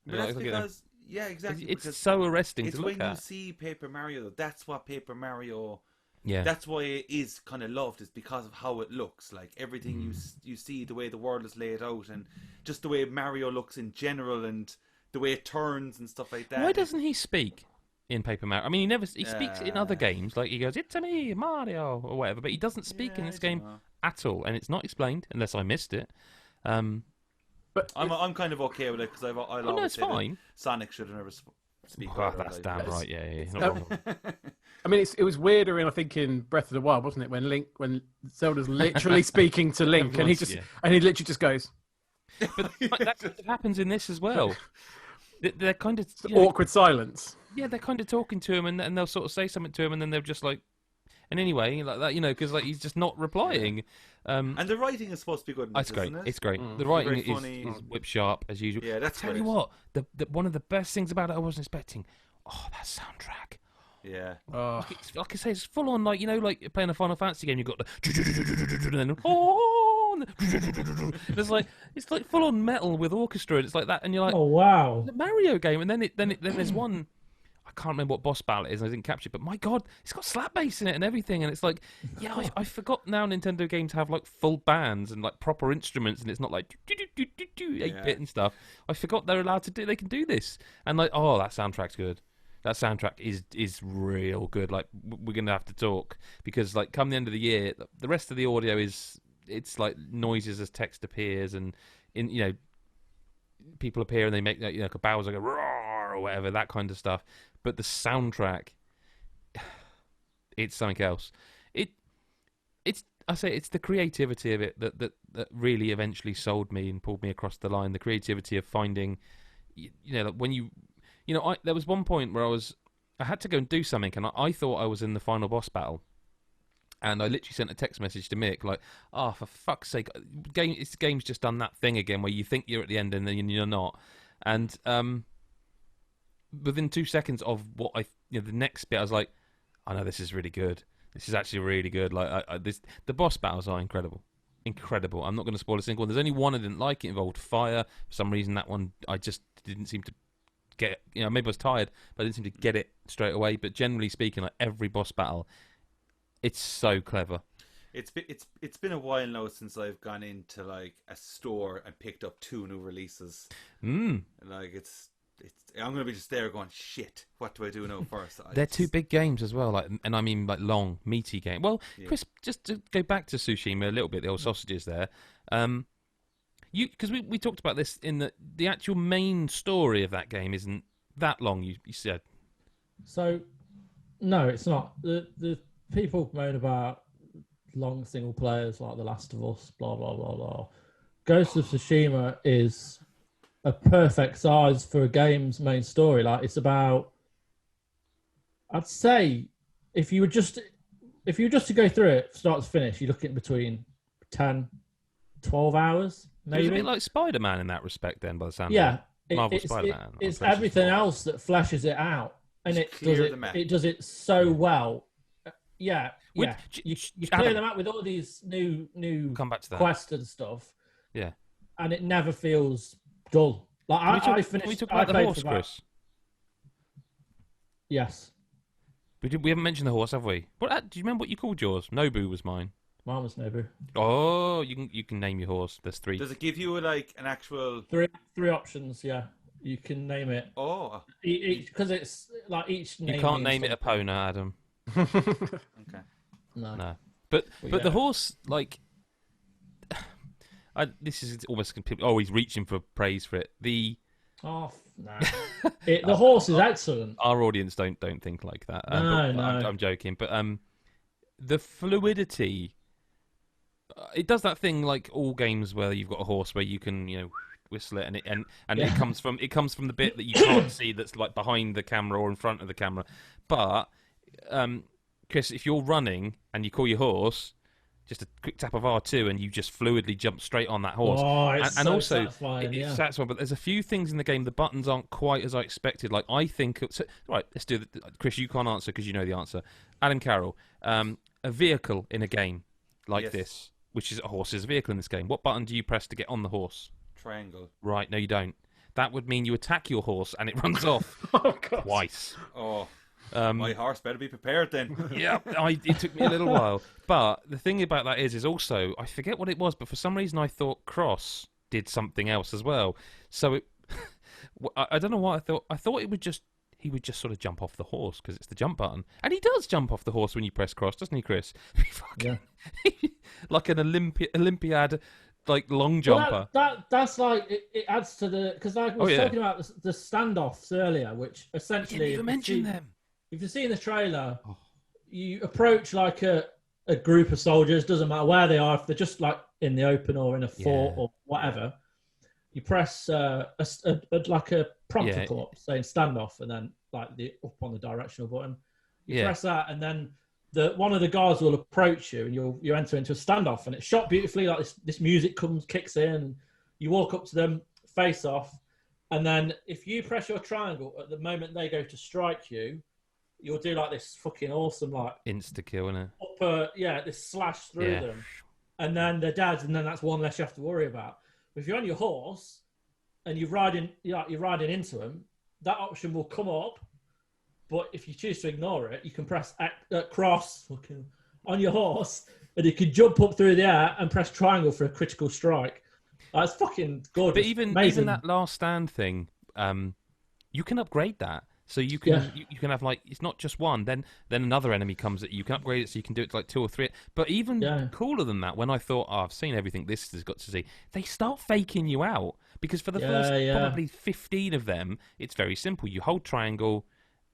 S2: But that's because... Yeah, exactly.
S1: It's so arresting to look at.
S2: It's when you see Paper Mario, that's what Paper Mario...
S1: Yeah,
S2: that's why it is kind of loved, is because of how it looks. Like, everything you see, the way the world is laid out, and just the way Mario looks in general, and the way it turns and stuff like that.
S1: Why doesn't he speak in Paper Mario? I mean, he speaks in other games, like he goes, "It's a me, Mario," or whatever, but he doesn't speak in this game at all, and it's not explained unless I missed it.
S4: But
S2: I'm kind of okay with it, because I always
S1: it's
S2: say
S1: fine.
S2: Sonic should have never speak.
S1: That's damn right. Yeah. Not wrong.
S4: I mean, it was weirder in, I think, in Breath of the Wild, wasn't it? When Zelda's literally speaking to Link, and he literally just goes.
S1: But that happens in this as well. They're kind of
S4: awkward silence.
S1: Yeah, they're kind of talking to him, and they'll sort of say something to him, and then they're just like, and anyway, like that, you know, because like he's just not replying.
S2: And the writing is supposed to be good.
S1: It's great.
S2: Isn't it?
S1: It's great. The writing is whip sharp as usual.
S2: Yeah, that's
S1: Tell you what, the one of the best things about it I wasn't expecting. Oh, that soundtrack.
S2: Yeah.
S1: Like I say, it's full on, like, you know, like playing a Final Fantasy game. You've got the and on. It's like full on metal with orchestra, and it's like that, and you're like,
S3: oh wow,
S1: the Mario game, and then there's one. I can't remember what boss battle it is, and I didn't capture it, but my God, it's got slap bass in it and everything, and it's like, yeah, I forgot now Nintendo games have like full bands and like proper instruments, and it's not like 8-bit and stuff. I forgot they're allowed to do. They can do this, and like, oh, that soundtrack's good. That soundtrack is real good. Like, we're gonna have to talk because like come the end of the year, the rest of the audio it's like noises as text appears, and people appear and they make like a Bowser go roar or whatever, that kind of stuff. But the soundtrack, it's something else. It's the creativity of it that really eventually sold me and pulled me across the line. The creativity of finding, like when there was one point where I had to go and do something, and I thought I was in the final boss battle, and I literally sent a text message to Mick like, "Oh, for fuck's sake, this game's just done that thing again where you think you're at the end and then you're not," and within 2 seconds of what the next bit, I was like, "I know this is really good. This is actually really good." Like the boss battles are incredible. I'm not going to spoil a single one. There's only one I didn't like. It involved fire. For some reason, that one I just didn't seem to get. Maybe I was tired, but I didn't seem to get it straight away. But generally speaking, like every boss battle, it's so clever.
S2: It's been a while now since I've gone into like a store and picked up 2 new releases. Like I'm gonna be just there going, shit, what do I do now first?
S1: They're 2 big games as well, and I mean like long, meaty game. Well, yeah. Chris, just to go back to Tsushima a little bit, the old sausages there. Because we talked about this in the actual main story of that game isn't that long. You said. So,
S3: no, it's not. The people moan about long single players like The Last of Us, blah blah blah blah. Ghost of Tsushima is a perfect size for a game's main story. Like it's about, I'd say, if you were just to go through it start to finish, you're looking between 10, 12 hours. Maybe.
S1: It's a bit like Spider-Man in that respect, then, by the sound.
S3: Yeah,
S1: of Marvel Spider-Man.
S3: It's everything else that fleshes it out, and it does it so well. Yeah. You clear them out with all these new
S1: come back to that.
S3: quests and stuff.
S1: Yeah,
S3: and it never feels dull. Like I finished.
S1: Can we talk about the horse, Chris?
S3: Yes.
S1: We haven't mentioned the horse, have we? Do you remember what you called yours? Nobu was mine.
S3: Mine was Nobu.
S1: Oh, you can name your horse. There's 3.
S2: Does it give you like an actual
S3: 3 options? Yeah, you can name it.
S2: Oh,
S3: because it's like each name.
S1: You can't name it Epona, Adam.
S2: Okay.
S3: No.
S1: But the horse, like, this is almost completely. Oh, he's reaching for praise for it. The
S3: horse is excellent.
S1: Our audience don't think like that.
S3: No.
S1: I'm joking, but the fluidity. It does that thing like all games where you've got a horse where you can whistle it, and it comes from the bit that you can't see that's like behind the camera or in front of the camera. But Chris, if you're running and you call your horse, just a quick tap of R2 and you just fluidly jump straight on that horse.
S3: Oh, it's
S1: and
S3: so
S1: also
S3: satisfying,
S1: it's satisfying. But there's a few things in the game. The buttons aren't quite as I expected. Like I think, right, let's do it. Chris, you can't answer because you know the answer. Adam Carroll, a vehicle in a game like this, which is a horse's vehicle in this game. What button do you press to get on the horse?
S2: Triangle.
S1: Right, no, you don't. That would mean you attack your horse and it runs off twice.
S2: Oh. My horse better be prepared then.
S1: Yeah, it took me a little while. But the thing about that is also, I forget what it was, but for some reason I thought Cross did something else as well. So I don't know what I thought. I thought he would just sort of jump off the horse because it's the jump button. And he does jump off the horse when you press Cross, doesn't he, Chris?
S3: Yeah.
S1: Like an Olympiad like long jumper.
S3: Well, that's like it adds to the, because I was talking about the standoffs earlier, which essentially,
S1: I didn't even mention them.
S3: If you see in the trailer, you approach like a group of soldiers, doesn't matter where they are, if they're just like in the open or in a fort or whatever. You press like a prompt will come up saying standoff, and then like the up on the directional button. You press that, and then one of the guards will approach you, and you enter into a standoff, and it's shot beautifully. Like this music kicks in, and you walk up to them, face off, and then if you press your triangle at the moment they go to strike you, you'll do like this fucking awesome like
S1: insta kill, innit?
S3: This slash through them, and then they're dead, and then that's one less you have to worry about. But if you're on your horse and you're riding into them, that option will come up. But if you choose to ignore it, you can press cross on your horse, and you can jump up through the air and press triangle for a critical strike. That's fucking gorgeous.
S1: But even that last stand thing, you can upgrade that. So you can you can have like, it's not just one. Then another enemy comes at you. You can upgrade it so you can do it to like 2 or 3. But even cooler than that, when I thought, I've seen everything this has got to see, they start faking you out, because for the first probably 15 of them, it's very simple. You hold triangle,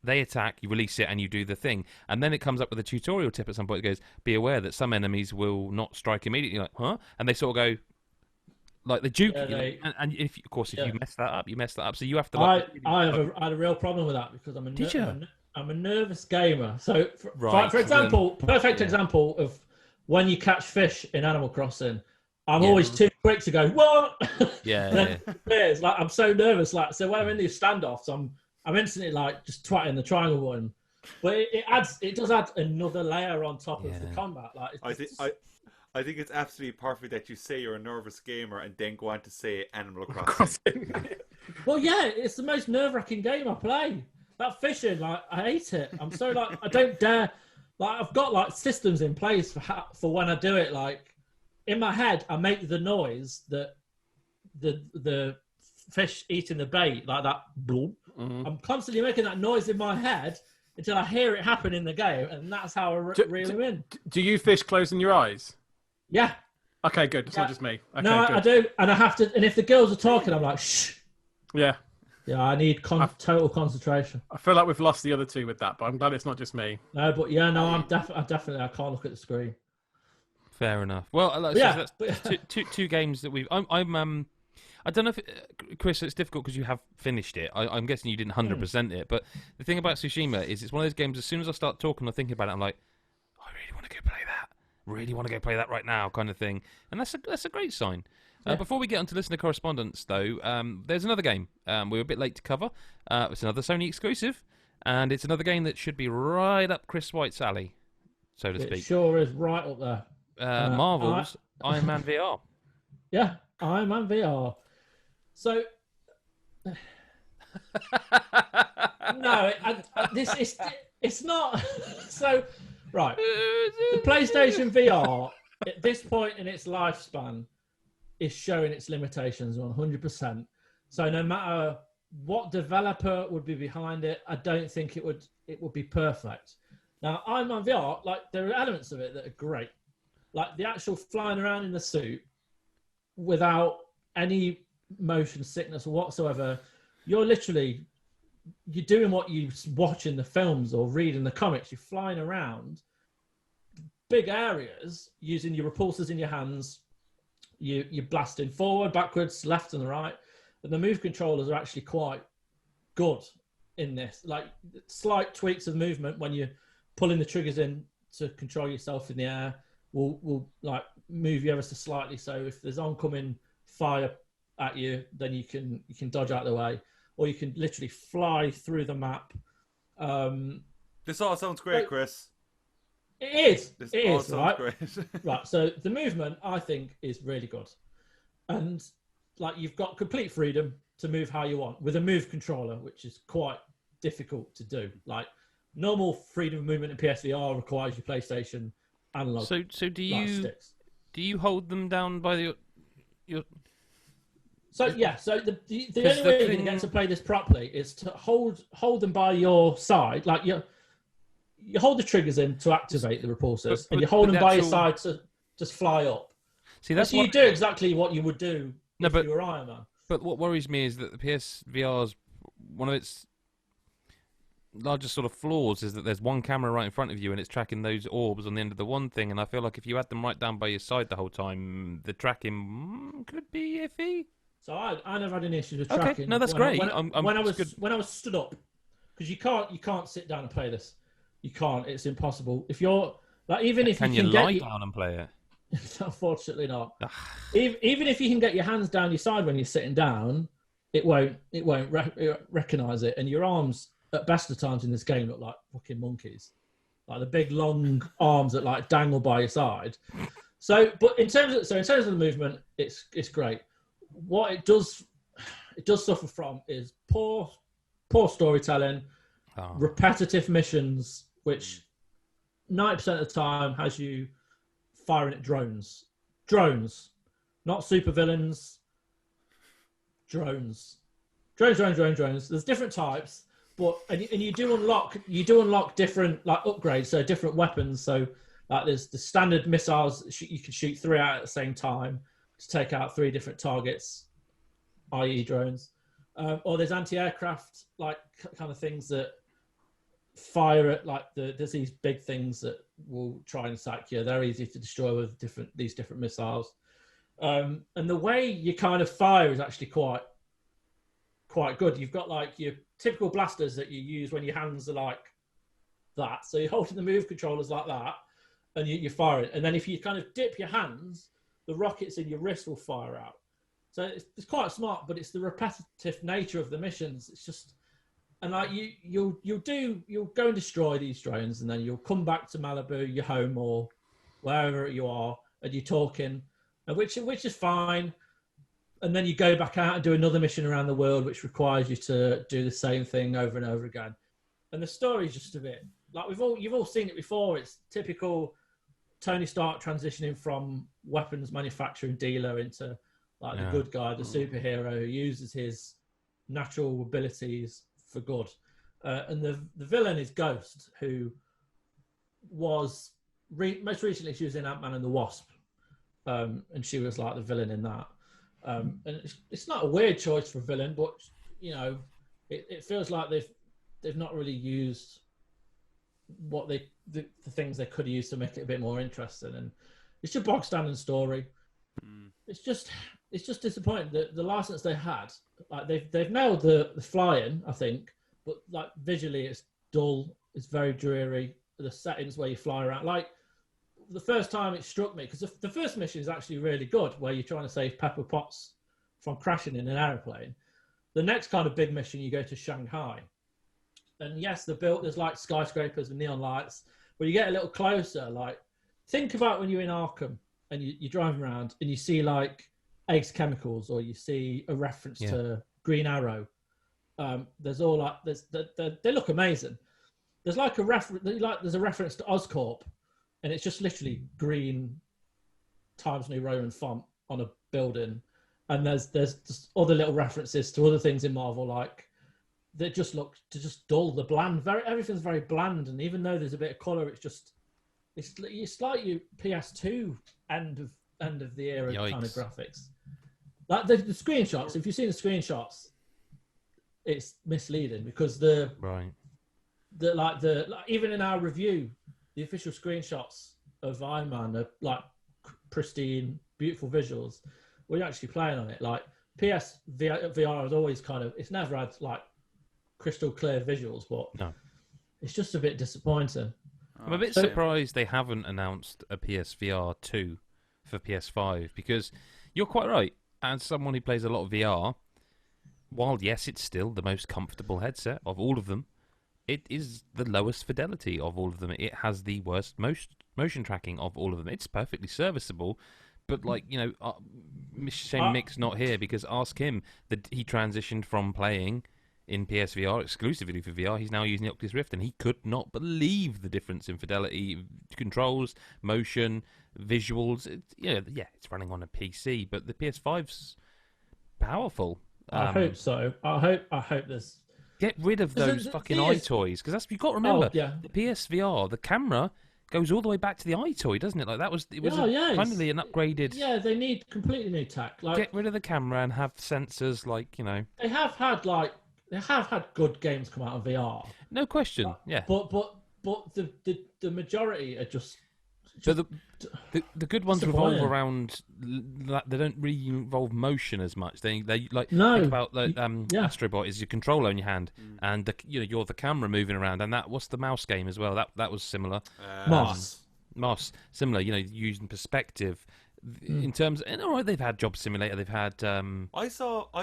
S1: they attack, you release it, and you do the thing. And then it comes up with a tutorial tip at some point that goes, be aware that some enemies will not strike immediately. You're like, huh? And they sort of go, like the Duke, and if you mess that up, you mess that up. So you have to. Like,
S3: I had a real problem with that, because I'm a nervous gamer. So for example, perfect example of when you catch fish in Animal Crossing, I'm always too quick to go what. Like I'm so nervous. Like, so when I'm in these standoffs, I'm instantly like just twatting the triangle button. But it does add another layer on top of the combat. Like
S2: I think it's absolutely perfect that you say you're a nervous gamer and then go on to say Animal Crossing.
S3: Well, yeah, it's the most nerve-wracking game I play. That fishing, like, I hate it. I'm so like, I don't dare. Like, I've got like systems in place for when I do it. Like, in my head, I make the noise that the fish eating the bait, like that. Bloop. Mm-hmm. I'm constantly making that noise in my head until I hear it happen in the game, and that's how I reel him in.
S4: Do you fish closing your eyes?
S3: Yeah.
S4: Okay, good. It's not just me. Okay,
S3: no,
S4: good.
S3: I do, and I have to. And if the girls are talking, I'm like, shh.
S4: Yeah.
S3: Yeah, I need total concentration.
S4: I feel like we've lost the other two with that, but I'm glad it's not just me.
S3: No, but yeah, no, I definitely I can't look at the screen.
S1: Fair enough. Well, that's two games that we've. I don't know if Chris, it's difficult because you have finished it. I'm guessing you didn't 100% it, but the thing about Tsushima is it's one of those games. As soon as I start talking or thinking about it, I'm like, I really want to go play that. Really want to go play that right now, kind of thing. And that's a great sign. Before we get on to listener correspondence, though, there's another game we were a bit late to cover. It's another Sony exclusive, and it's another game that should be right up Chris White's alley, so to speak.
S3: It sure is right up there.
S1: Marvel's Iron Man VR.
S3: Yeah, Iron Man VR. So, no, it's not. So, right, the PlayStation VR at this point in its lifespan is showing its limitations 100%. So, no matter what developer would be behind it, I don't think it would be perfect. Now, Iron Man VR, like, there are elements of it that are great, like the actual flying around in the suit without any motion sickness whatsoever. You're doing what you watch in the films or read in the comics. You're flying around big areas using your repulsors in your hands. You're blasting forward, backwards, left and the right. And the move controllers are actually quite good in this. Like slight tweaks of movement when you're pulling the triggers in to control yourself in the air will like move you ever so slightly. So if there's oncoming fire at you, then you can dodge out of the way, or you can literally fly through the map.
S2: This all sounds great, Chris.
S3: It is, right?
S2: Great.
S3: Right. So the movement, I think, is really good, and like you've got complete freedom to move how you want with a move controller, which is quite difficult to do. Like normal freedom of movement in PSVR requires your PlayStation analog.
S1: So do you hold them down by your?
S3: So yeah, so the only way you're going to get to play this properly is to hold them by your side, like you hold the triggers in to activate the repulsors, and you hold them by your side to just fly up.
S1: See, that's
S3: so you do exactly what you would do if you were Iron Man.
S1: But what worries me is that the PSVR's one of its largest sort of flaws is that there's one camera right in front of you and it's tracking those orbs on the end of the one thing, and I feel like if you had them right down by your side the whole time, the tracking could be iffy.
S3: So I never had any issues with tracking.
S1: Okay, no, that's great.
S3: When I was stood up, because you can't sit down and play this. You can't. It's impossible. If you're like, even if
S1: can
S3: you
S1: lie down and play it?
S3: Unfortunately not. Even if you can get your hands down your side when you're sitting down, it won't recognize it, and your arms at best of times in this game look like fucking monkeys, like the big long arms that like dangle by your side. So, but in terms of the movement, it's great. What it does suffer from is poor storytelling, repetitive missions, which 90% of the time has you firing at drones, not supervillains. Drones. There's different types, but and you do unlock different like upgrades, so different weapons. So like there's the standard missiles you can shoot 3 out at the same time to take out 3 different targets, i.e. drones. Or there's anti-aircraft like kind of things that fire at like there's these big things that will try and sack you. They're easy to destroy with these different missiles. And the way you kind of fire is actually quite good. You've got like your typical blasters that you use when your hands are like that. So you're holding the move controllers like that, and you're firing. And then if you kind of dip your hands, the rockets in your wrist will fire out. So it's quite smart, but it's the repetitive nature of the missions. It's just, and like you'll go and destroy these drones, and then you'll come back to Malibu, your home, or wherever you are, and you're talking, which is fine. And then you go back out and do another mission around the world, which requires you to do the same thing over and over again. And the story's just a bit like you've all seen it before. It's typical Tony Stark transitioning from weapons manufacturing dealer into like the good guy, the superhero who uses his natural abilities for good. And the villain is Ghost, who was most recently she was in Ant-Man and the Wasp, and she was like the villain in that. And it's not a weird choice for a villain, but you know, it feels like they've not really used what the things they could use to make it a bit more interesting. And it's your bog standard story. It's just disappointing that the license they had, like they've nailed the flying, I think, but like visually it's dull, it's very dreary. The settings where you fly around, like the first time it struck me, because the first mission is actually really good, where you're trying to save Pepper Potts from crashing in an aeroplane. The next kind of big mission, you go to Shanghai, and yes, there's like skyscrapers and neon lights, but you get a little closer. Like think about when you're in Arkham and you're driving around and you see like Ace Chemicals, or you see a reference to Green Arrow. There's all like they look amazing. There's like there's a reference to Oscorp, and it's just literally green Times New Roman font on a building. And there's just other little references to other things in Marvel, like they just look just dull, the bland. Everything's very bland, and even though there's a bit of color, it's like your PS2 end of the era kind of graphics. Like the screenshots, if you've seen the screenshots, it's misleading because even in our review, the official screenshots of Iron Man are like pristine, beautiful visuals. We're actually playing on it. Like PSVR is always it's never had like crystal clear visuals, but it's just a bit disappointing.
S1: I'm a bit surprised they haven't announced a PSVR 2 for PS5, because you're quite right. As someone who plays a lot of VR, while yes, it's still the most comfortable headset of all of them, it is the lowest fidelity of all of them. It has the worst motion tracking of all of them. It's perfectly serviceable, but like, you know, shame Mick's not here, because ask him that he transitioned from playing in PSVR exclusively for VR. He's now using the Oculus Rift, and he could not believe the difference in fidelity, controls, motion, visuals. It's running on a PC, but the PS5's powerful.
S3: I hope so. I hope there's.
S1: Get rid of those fucking iToys, because you've got to remember the PSVR, the camera goes all the way back to the iToy, doesn't it? Like finally an upgraded.
S3: Yeah, they need completely new tech. Like,
S1: get rid of the camera and have sensors, like, you know.
S3: They have had good games come out of VR.
S1: No question.
S3: But the majority are just.
S1: So the good ones revolve around that. They don't really involve motion as much. They like think about Astro Bot is your controller in your hand, and you're the camera moving around. And what's the mouse game as well? That was similar. Moss similar. You know, using perspective. In terms, and all right, they've had Job Simulator. They've had.
S2: I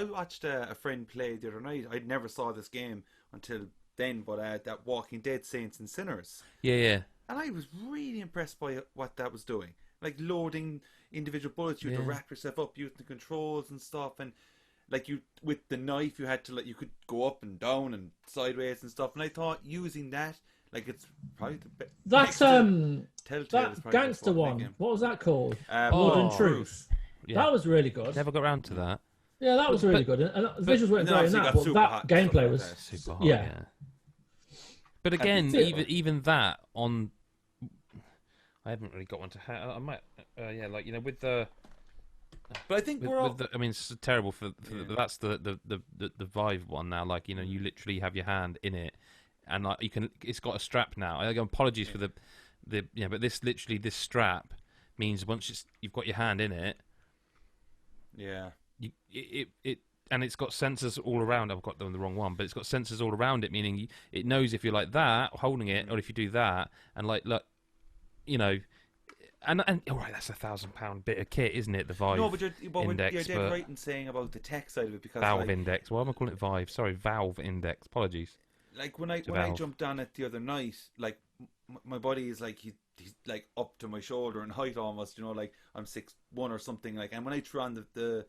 S2: watched a friend play the other night. I never saw this game until then, but that Walking Dead Saints and Sinners.
S1: Yeah.
S2: And I was really impressed by what that was doing. like loading individual bullets. You had to wrap yourself up using the controls and stuff, and like you with the knife, you had to you could go up and down and sideways and stuff. And I thought using that, like it's probably the best.
S3: That's
S2: Telltale
S3: that gangster one. What was that called? Blood and Truth. Yeah. That was really good.
S1: Never got around to that.
S3: Yeah, that was really good. And the visuals weren't great in that, but that gameplay was
S1: super hot. Yeah. But again, even that on, I haven't really got one to. I might, with the.
S2: But I think
S1: I mean, it's terrible for that's the Vive one now. Like you literally have your hand in it, and like you can. It's got a strap now. Apologies for the but this strap means once you've got your hand in it.
S2: Yeah.
S1: And it's got sensors all around. I've got the wrong one, but it's got sensors all around it, meaning it knows if you're like that, holding it, or if you do that, and and all right, that's £1,000 bit of kit, isn't it? The Vive Index.
S2: You're dead right in saying about the tech side of it because
S1: Valve Index. Why am I calling it Vive? Sorry, Valve Index. Apologies.
S2: Like when I jumped on it the other night, like my buddy is like he's like up to my shoulder in height almost. Like I'm 6'1" or something. Like, and when I threw on the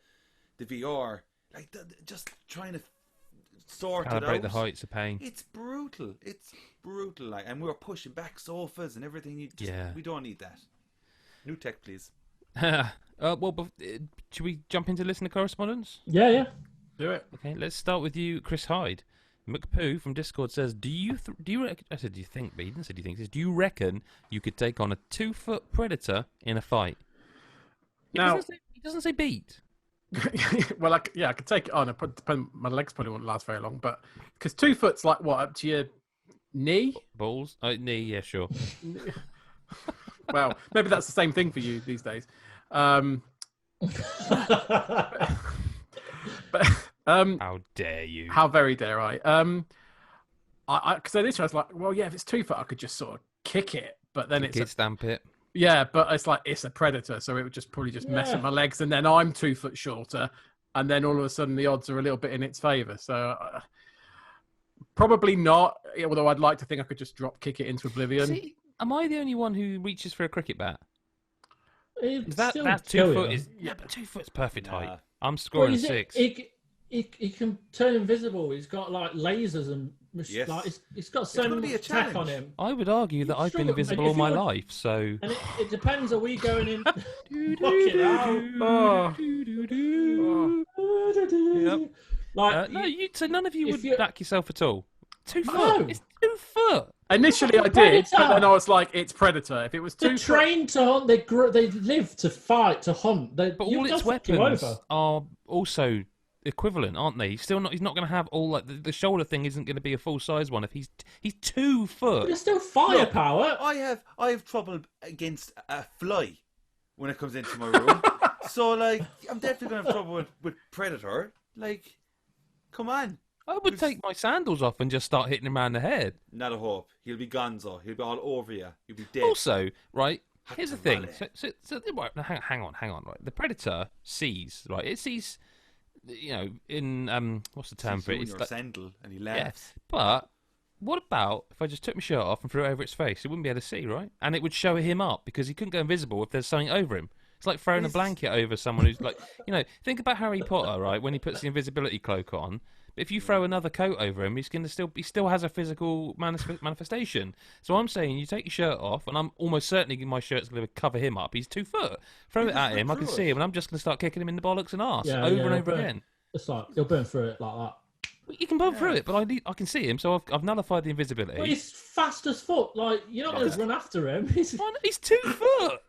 S2: VR. Like, just trying to sort it out.
S1: Calibrate the heights of pain.
S2: It's brutal. Like, and we were pushing back sofas and everything. We don't need that. New tech, please.
S1: Should we jump into listener correspondence?
S3: Yeah.
S4: Do it.
S1: Okay, let's start with you, Chris Hyde. McPoo from Discord says, "Do you I said, "Do you think?" But he didn't say, "Do you think?" He says, "Do you reckon you could take on a 2-foot predator in a fight?" He doesn't say beat.
S4: Well, I could take it on. My legs probably won't last very long, but because 2 foot's like what, up to your knee?
S1: Balls? Knee, yeah, sure.
S4: Well, maybe that's the same thing for you these days. But
S1: how dare you?
S4: How very dare I? Because initially I was like, well, yeah, if it's 2 foot, I could just sort of kick it, but then
S1: stamp it.
S4: Yeah, but it's a predator, so it would probably mess with my legs, and then I'm 2 foot shorter, and then all of a sudden the odds are a little bit in its favour. So probably not. Although I'd like to think I could just drop kick it into oblivion.
S1: See, am I the only one who reaches for a cricket bat?
S3: That
S1: 2 foot is but 2 foot's perfect height. I'm scoring 6.
S3: He can turn invisible. He's got like lasers and it's got so much tech on him.
S1: I would argue that I've been invisible all my life. So
S3: and it depends. Are we going in?
S1: So none of you would back yourself at all. 2 foot. No. It's 2 foot.
S4: Initially, I did, but then I was like, "It's predator." If it was 2
S3: foot, trained to hunt. They live to fight, to hunt.
S1: But all its weapons are also equivalent, aren't they? He's not going to have all like the shoulder thing isn't going to be a full size one if he's 2 foot.
S3: But there's still firepower.
S2: I have trouble against a fly when it comes into my room. So like I'm definitely going to have trouble with predator. Like, come on.
S1: I would take my sandals off and just start hitting him around the head.
S2: Not a hope. He'll be gonzo. He'll be all over you. You'll be dead.
S1: Also, right. Here's the thing. So hang on. Right, the predator sees. Right, it sees. In what's the term for it?
S2: It's like sandal, and he laughs.
S1: Yeah. But what about if I just took my shirt off and threw it over its face? It wouldn't be able to see, right? And it would show him up because he couldn't go invisible if there's something over him. It's like throwing a blanket over someone who's like, think about Harry Potter, right? When he puts the invisibility cloak on. But if you throw another coat over him, he still has a physical manifestation. So I'm saying you take your shirt off, and I'm almost certainly my shirt's going to cover him up. He's 2 foot. Throw it at him, I can see him, and I'm just going to start kicking him in the bollocks and arse over and over again.
S3: It's like you'll burn through it like that.
S1: You can burn through it, but I can see him, so I've nullified the invisibility.
S3: But he's fast as fuck. Like you're not going to run after him. He's
S1: 2 foot.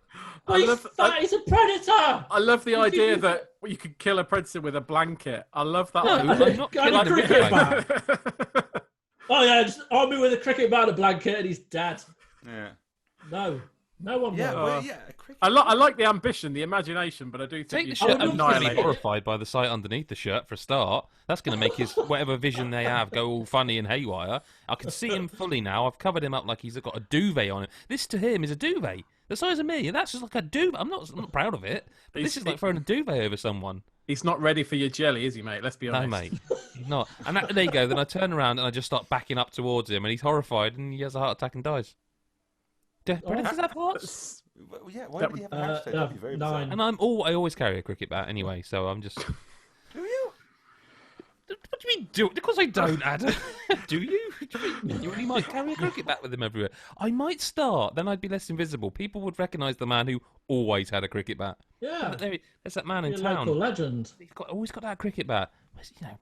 S3: He's a predator.
S4: I love the idea that you could kill a predator with a blanket. I love that.
S1: I'm not killing a cricket bat.
S3: Oh yeah, just arm me with a cricket bat and a blanket, and he's dead.
S2: Yeah.
S3: No one.
S4: I like the ambition, the imagination, but I do think
S1: take the shirt. I'm really horrified by the sight underneath the shirt for a start. That's going to make his whatever vision they have go all funny and haywire. I can see him fully now. I've covered him up like he's got a duvet on him. This to him is a duvet. The size of me, that's just like a duvet. I'm not proud of it, but this is like throwing a duvet over someone.
S4: He's not ready for your jelly, is he, mate? Let's be honest.
S1: No, mate. He's not. And there you go. Then I turn around and I just start backing up towards him, and he's horrified, and he has a heart attack and dies. Do predators have hearts?
S2: Yeah, why would he have a heart attack? That'd be very bizarre.
S3: 9.
S1: And I always carry a cricket bat anyway, so I'm just.
S2: Do you?
S1: What do you mean, do? Of course I don't, Adam. Do you? You really might carry a cricket bat with him everywhere. I might start, then I'd be less invisible. People would recognise the man who always had a cricket bat.
S3: Yeah.
S1: There's that man in
S3: a
S1: town.
S3: Local legend.
S1: He's always got that cricket bat.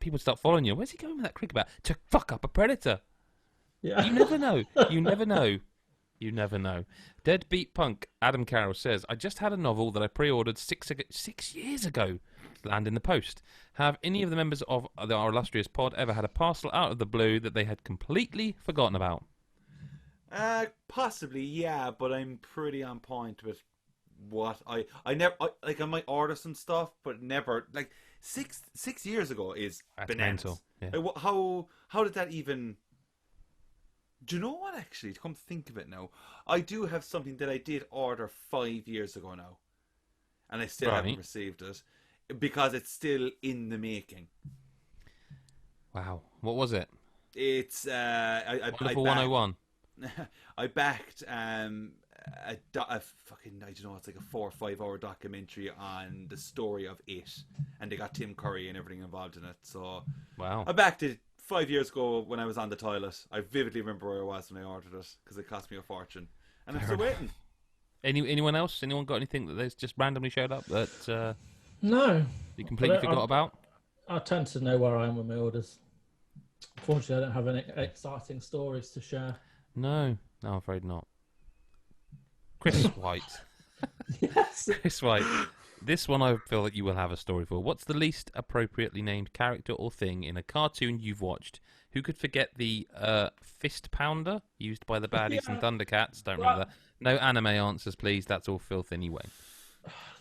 S1: People start following you. Where's he going with that cricket bat? To fuck up a predator.
S3: Yeah.
S1: You never know. You never know. You never know. Deadbeat Punk Adam Carroll says, I just had a novel that I pre-ordered 6 years ago land in the post. Have any of the members of our illustrious pod ever had a parcel out of the blue that they had completely forgotten about?
S2: Possibly, yeah, but I'm pretty on point with what I might order some stuff, but never, like, 6 years ago is
S1: That's
S2: bananas.
S1: mental. Yeah.
S2: Like, how did that even... Do you know what, actually, to come to think of it now, I do have something that I did order 5 years ago now, and I still haven't received it, because it's still in the making.
S1: Wow. What was it?
S2: It's
S1: Wonderful 101.
S2: I backed a fucking, I don't know, it's like a 4 or 5 hour documentary on the story of it, and they got Tim Curry and everything involved in it. So
S1: Wow.
S2: I backed it 5 years ago when I was on the toilet. I vividly remember where I was when I ordered it, because it cost me a fortune, and I'm still waiting.
S1: Anyone else? Anyone got anything that there's just randomly showed up that
S3: No.
S1: you completely forgot about?
S3: I tend to know where I am with my orders. Unfortunately, I don't have any exciting stories to share.
S1: No, I'm afraid not. Chris White.
S3: Yes.
S1: Chris White. This one I feel that you will have a story for. What's the least appropriately named character or thing in a cartoon you've watched? Who could forget the fist pounder used by the baddies in Thundercats? Don't remember that. No anime answers, please. That's all filth anyway.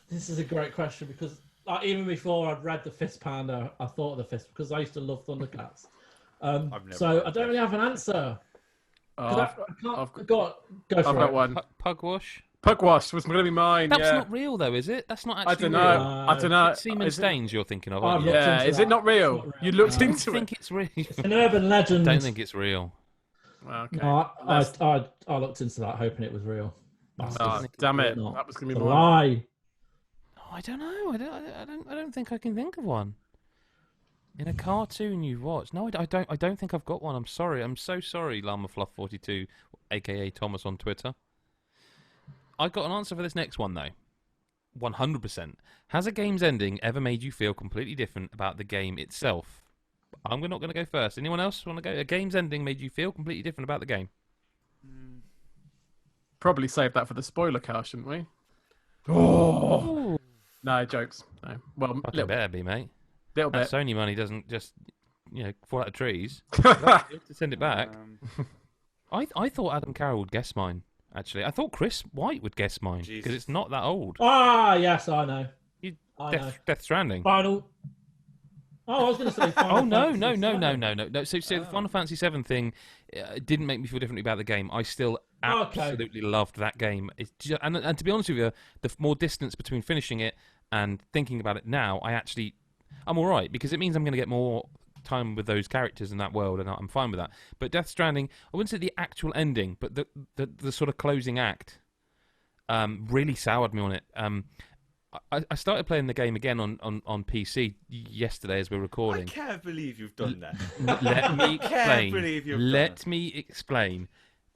S3: This is a great question, because even before I'd read the fist pounder, I thought of the fist, because I used to love Thundercats. So I don't really have an answer.
S4: I've
S3: Go for it.
S4: got one.
S1: Pugwash?
S4: Pugwash was going to be mine.
S1: That's
S4: yeah.
S1: not real, though, is it? That's not actually
S4: I don't
S1: real.
S4: know. I don't know.
S1: Semen stains you're thinking of,
S3: I've
S1: aren't you?
S3: looked
S4: Yeah,
S3: into
S4: is
S3: that.
S4: it not real?
S3: It's not real.
S4: You looked
S1: I
S4: into
S1: think
S4: it.
S1: it's real.
S3: It's an urban legend.
S1: I don't think it's real.
S4: Okay.
S3: No, I looked into that hoping it was real.
S4: Oh, damn it!
S3: Not.
S4: That was going to
S3: It's
S4: be
S3: a
S4: mine.
S3: lie.
S1: Oh, I don't know. I don't think I can think of one. In a cartoon you've watched? No, I don't think I've got one. I'm sorry. I'm so sorry, Llama Fluff 42, aka Thomas on Twitter. I've got an answer for this next one though. 100%. Has a game's ending ever made you feel completely different about the game itself? I'm not going to go first. Anyone else want to go? A game's ending made you feel completely different about the game?
S4: Probably save that for the spoiler car, shouldn't we?
S1: Oh,
S4: No, jokes. No. Well,
S1: fucking better be, mate.
S4: little
S1: That
S4: bit.
S1: Sony money doesn't just, fall out of trees. You have to send it back. I thought Adam Carroll would guess mine, actually. I thought Chris White would guess mine, because it's not that old.
S3: Ah, yes, I know. I know.
S1: Death Stranding.
S3: Final. Oh, I was going to say Final.
S1: Oh, no. So the Final Fantasy VII thing didn't make me feel differently about the game. I still absolutely loved that game. It's just, and to be honest with you, the more distance between finishing it and thinking about it now, I'm all right, because it means I'm going to get more time with those characters in that world, and I'm fine with that. But Death Stranding, I wouldn't say the actual ending, but the sort of closing act really soured me on it. I started playing the game again on PC yesterday as we're recording.
S2: I can't believe you've done that.
S1: Let me explain.
S2: Let
S1: me explain.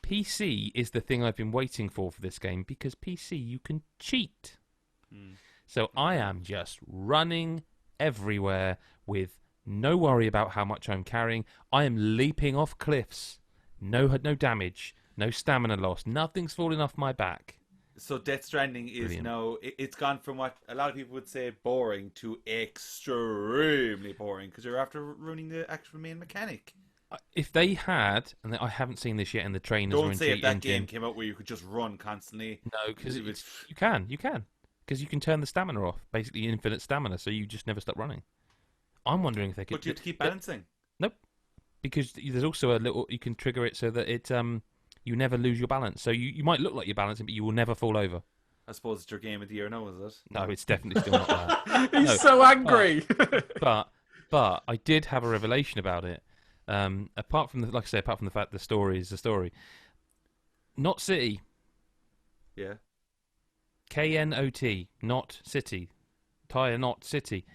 S1: PC is the thing I've been waiting for this game, because PC you can cheat. So I am just running everywhere with no worry about how much I'm carrying. I am leaping off cliffs. No damage, no stamina loss. Nothing's falling off my back.
S2: So Death Stranding is
S1: Brilliant.
S2: now, it's gone from what a lot of people would say boring to extremely boring, because you're after ruining the actual main mechanic.
S1: If they had, and I haven't seen this yet in the trainers or
S2: Don't
S1: in
S2: say if that
S1: engine.
S2: game came out where you could just run constantly.
S1: No, because you can. Because you can turn the stamina off, basically infinite stamina, so you just never stop running. I'm wondering if they could...
S2: But you have to keep balancing.
S1: Nope. Because there's also a little... You can trigger it so that it you never lose your balance. So you might look like you're balancing, but you will never fall over.
S2: I suppose it's your game of the year now, is it?
S1: No, it's definitely still not that.
S4: He's so angry.
S1: But I did have a revelation about it. Apart from the fact the story is the story. Not City.
S2: Yeah.
S1: KNOT, not city. Tyre not city.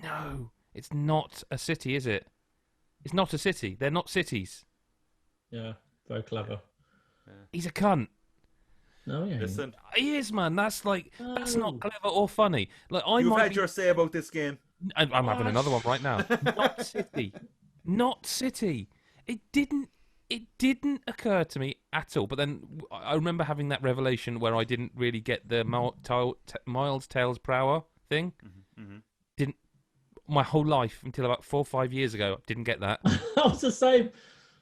S1: No, it's not a city, is it? It's not a city. They're not cities.
S3: Yeah, very clever.
S2: Yeah.
S1: He's a cunt.
S3: No, yeah.
S2: Listen,
S1: He is, man. That's not clever or funny. Like
S2: you've had your say about this game.
S1: I'm having another one right now. Not city. Not city. It didn't occur to me at all. But then I remember having that revelation where I didn't really get the Miles Tails per hour thing. Didn't my whole life until about 4 or 5 years ago. Didn't get that.
S3: I was the same.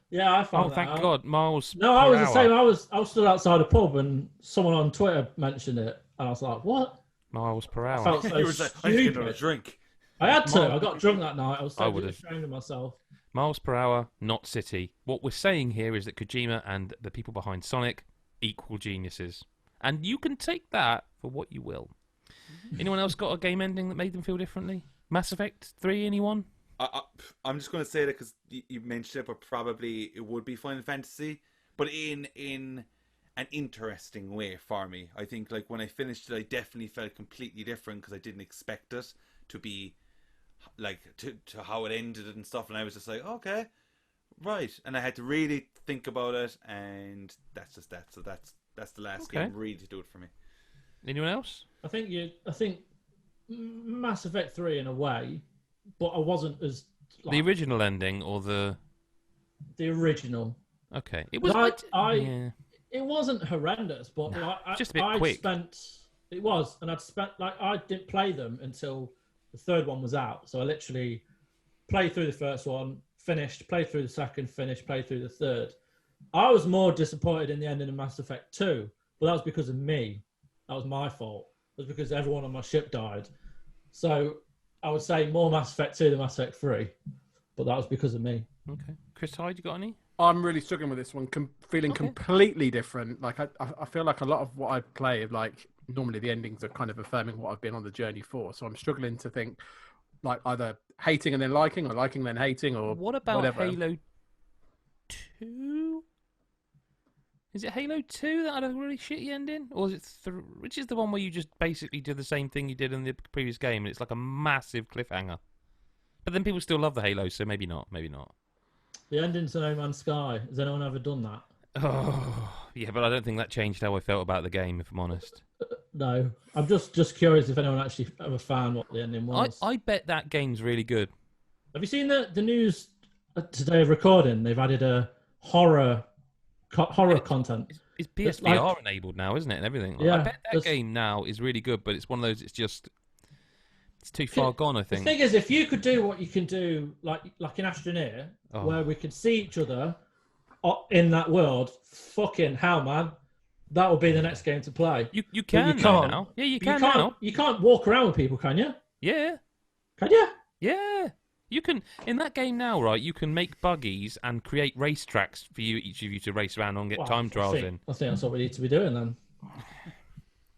S3: Yeah, I found that
S1: thank
S3: out.
S1: God, Miles.
S3: No, I was the same. I was stood outside a pub and someone on Twitter mentioned it, and I was like, "What?"
S1: Miles per hour.
S3: I felt so
S2: You were like, I need to get another drink.
S3: I had to. I got drunk that night. I was so ashamed of myself.
S1: Miles per hour, not city. What we're saying here is that Kojima and the people behind Sonic equal geniuses, and you can take that for what you will. Anyone else got a game ending that made them feel differently? Mass Effect 3, anyone?
S2: I'm just going to say that because you mentioned it, but probably it would be Final Fantasy, but in an interesting way for me. I think like when I finished it, I definitely felt completely different because I didn't expect it to be like to how it ended and stuff, and I was just like, okay, right, and I had to really think about it, and that's just that. So that's the last game really to do it for me.
S1: Anyone else?
S3: I think Mass Effect 3 in a way, but I wasn't as
S1: the original ending or the
S3: original.
S1: Okay, it was.
S3: It wasn't horrendous, but
S1: just a bit quick.
S3: It was, and I didn't play them until the third one was out. So I literally played through the first one, finished, played through the second, finished, played through the third. I was more disappointed in the ending of Mass Effect 2, but that was because of me. That was my fault. It was because everyone on my ship died. So I would say more Mass Effect 2 than Mass Effect 3, but that was because of me.
S1: Okay. Chris Hyde, you got any?
S4: I'm really struggling with this one, feeling completely different. Like I feel like a lot of what I play, like normally the endings are kind of affirming what I've been on the journey for. So I'm struggling to think like either hating and then liking, or liking then hating, or
S1: what about
S4: whatever.
S1: Halo 2? Is it Halo 2 that had a really shitty ending? Or is it which is the one where you just basically do the same thing you did in the previous game and it's like a massive cliffhanger? But then people still love the Halo, so maybe not.
S3: The ending to No Man's Sky. Has anyone ever done that?
S1: Oh, yeah, but I don't think that changed how I felt about the game, if I'm honest.
S3: No. I'm just curious if anyone actually ever found what the ending was.
S1: I bet that game's really good.
S3: Have you seen the news today of recording? They've added a horror content.
S1: It's PSVR enabled now, isn't it, and everything?
S3: Yeah,
S1: I bet that game now is really good, but it's one of those. It's too far gone. I think.
S3: The thing is, if you could do what you can do, like in Astroneer, where we could see each other in that world, fucking hell, man, that would be the next game to play.
S1: You can now. Yeah, you can now.
S3: You can't walk around with people, can you?
S1: Yeah.
S3: Can you?
S1: Yeah. You can in that game now, right? You can make buggies and create racetracks for each of you to race around and get time trials in.
S3: I think that's what we need to be doing then.